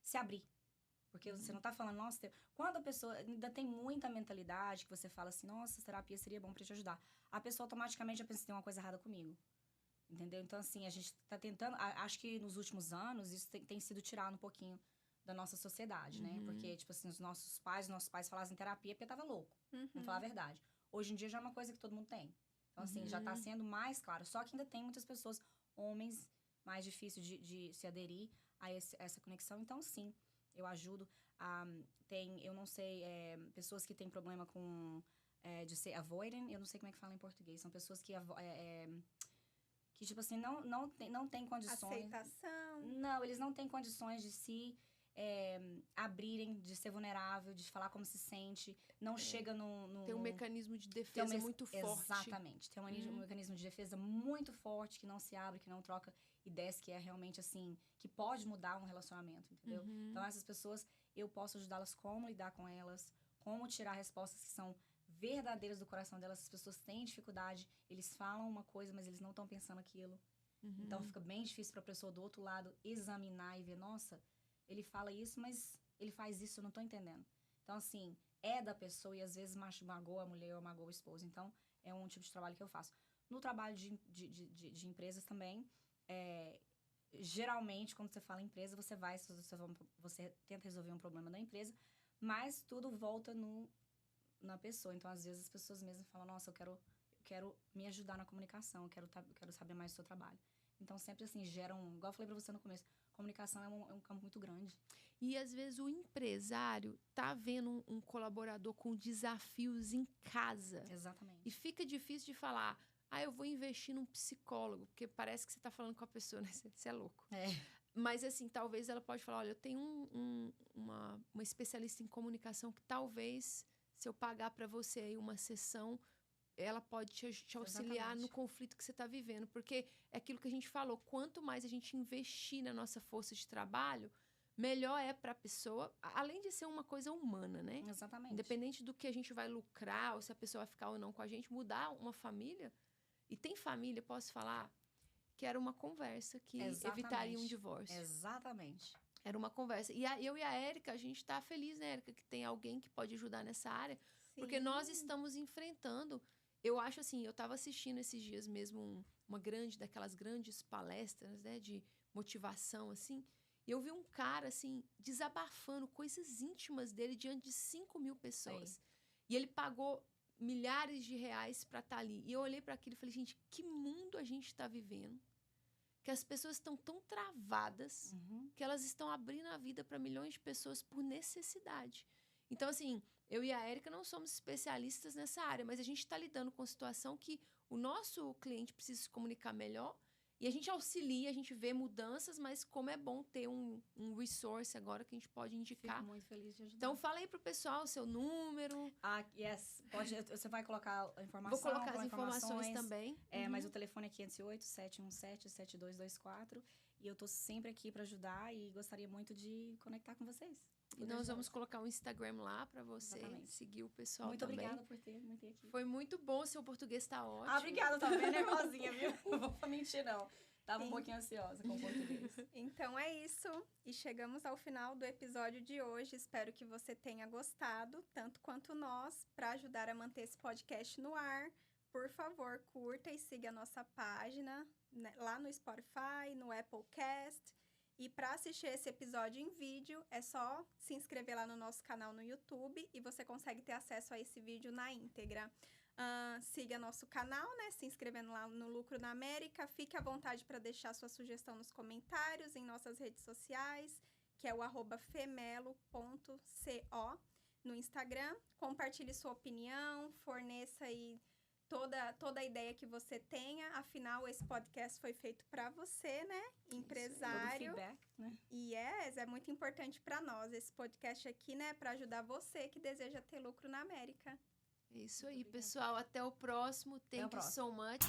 C: se abrir. Porque você não tá falando, nossa, quando a pessoa ainda tem muita mentalidade, que você fala assim, nossa, terapia seria bom pra te ajudar. A pessoa automaticamente já pensa que tem uma coisa errada comigo. Entendeu? Então, assim, a gente tá tentando, acho que nos últimos anos, isso tem sido tirado um pouquinho da nossa sociedade, né? Porque, tipo assim, os nossos pais falassem terapia porque tava louco. Vamos falar a verdade. Hoje em dia já é uma coisa que todo mundo tem. Então, assim, já tá sendo mais claro. Só que ainda tem muitas pessoas, homens, mais difícil de se aderir a essa conexão. Então, sim, eu ajudo. Eu não sei, pessoas que têm problema com... de ser avoidant, eu não sei como é que fala em português. São pessoas que tipo assim, não tem condições...
B: Aceitação.
C: Não, eles não têm condições de se... abrirem, de ser vulnerável, de falar como se sente, não chega no...
A: Tem um mecanismo de defesa muito forte.
C: Exatamente. Tem um mecanismo de defesa muito forte, que não se abre, que não troca ideias, que é realmente assim, que pode mudar um relacionamento, entendeu? Então, essas pessoas, eu posso ajudá-las como lidar com elas, como tirar respostas que são verdadeiras do coração delas. As pessoas têm dificuldade, eles falam uma coisa, mas eles não estão pensando aquilo. Então, fica bem difícil para a pessoa do outro lado examinar e ver, nossa... Ele fala isso, mas ele faz isso, eu não tô entendendo. Então, assim, é da pessoa e às vezes magoa a mulher ou magoa o esposo. Então, é um tipo de trabalho que eu faço. No trabalho de empresas também, geralmente, quando você fala em empresa, você tenta resolver um problema da empresa, mas tudo volta na pessoa. Então, às vezes, as pessoas mesmo falam, nossa, eu quero me ajudar na comunicação, eu quero saber mais do seu trabalho. Então, sempre assim, igual eu falei pra você no começo, comunicação é um campo muito grande.
A: E, às vezes, o empresário tá vendo um colaborador com desafios em casa.
C: Exatamente.
A: E fica difícil de falar, eu vou investir num psicólogo, porque parece que você tá falando com a pessoa, né? Você é louco. Mas, assim, talvez ela pode falar, olha, eu tenho uma especialista em comunicação que talvez, se eu pagar para você aí uma sessão, ela pode te auxiliar
C: Exatamente.
A: no conflito que você está vivendo. Porque é aquilo que a gente falou, quanto mais a gente investir na nossa força de trabalho, melhor é para a pessoa, além de ser uma coisa humana, né?
C: Exatamente.
A: Independente do que a gente vai lucrar, ou se a pessoa vai ficar ou não com a gente, mudar uma família. E tem família, posso falar, que era uma conversa que evitaria um divórcio.
C: Exatamente.
A: Era uma conversa. E eu e a Érica, a gente tá feliz, né, Érica, que tem alguém que pode ajudar nessa área.
B: Sim.
A: Porque nós estamos enfrentando... Eu acho assim, eu tava assistindo esses dias mesmo daquelas grandes palestras, né, de motivação, assim. E eu vi um cara, assim, desabafando coisas íntimas dele diante de 5.000 pessoas.
C: Sim.
A: E ele pagou milhares de reais pra estar ali. E eu olhei para aquilo e falei, gente, que mundo a gente tá vivendo? Que as pessoas estão tão travadas que elas estão abrindo a vida para milhões de pessoas por necessidade. Então, assim, eu e a Érica não somos especialistas nessa área, mas a gente está lidando com a situação que o nosso cliente precisa se comunicar melhor e a gente auxilia, a gente vê mudanças, mas como é bom ter um resource agora que a gente pode indicar.
C: Fico muito feliz de ajudar.
A: Então, fala aí pro pessoal o seu número.
C: Yes. Você vai colocar a informação?
A: Vou colocar as informações também.
C: Mas o telefone é 508-717-7224. E eu tô sempre aqui para ajudar e gostaria muito de conectar com vocês.
A: E nós vamos colocar um Instagram lá para você seguir o pessoal
C: muito
A: também.
C: Muito obrigada por ter me aqui.
A: Foi muito bom, seu português tá ótimo.
C: Obrigada, tá bem nervosinha, viu? Não vou mentir, não. Tava um pouquinho ansiosa com o português.
B: Então é isso. E chegamos ao final do episódio de hoje. Espero que você tenha gostado, tanto quanto nós, para ajudar a manter esse podcast no ar. Por favor, curta e siga a nossa página, né, lá no Spotify, no Apple Cast. E para assistir esse episódio em vídeo, é só se inscrever lá no nosso canal no YouTube e você consegue ter acesso a esse vídeo na íntegra. Siga nosso canal, né? Se inscrevendo lá no Lucro na América. Fique à vontade para deixar sua sugestão nos comentários, em nossas redes sociais, que é o @femelo.co no Instagram. Compartilhe sua opinião, forneça aí toda a ideia que você tenha. Afinal, esse podcast foi feito para você, né? Empresário.
C: Todo feedback, né?
B: É muito importante para nós. Esse podcast aqui, né? Para ajudar você que deseja ter lucro na América.
A: É isso aí, pessoal. Até o próximo. Thank you so much.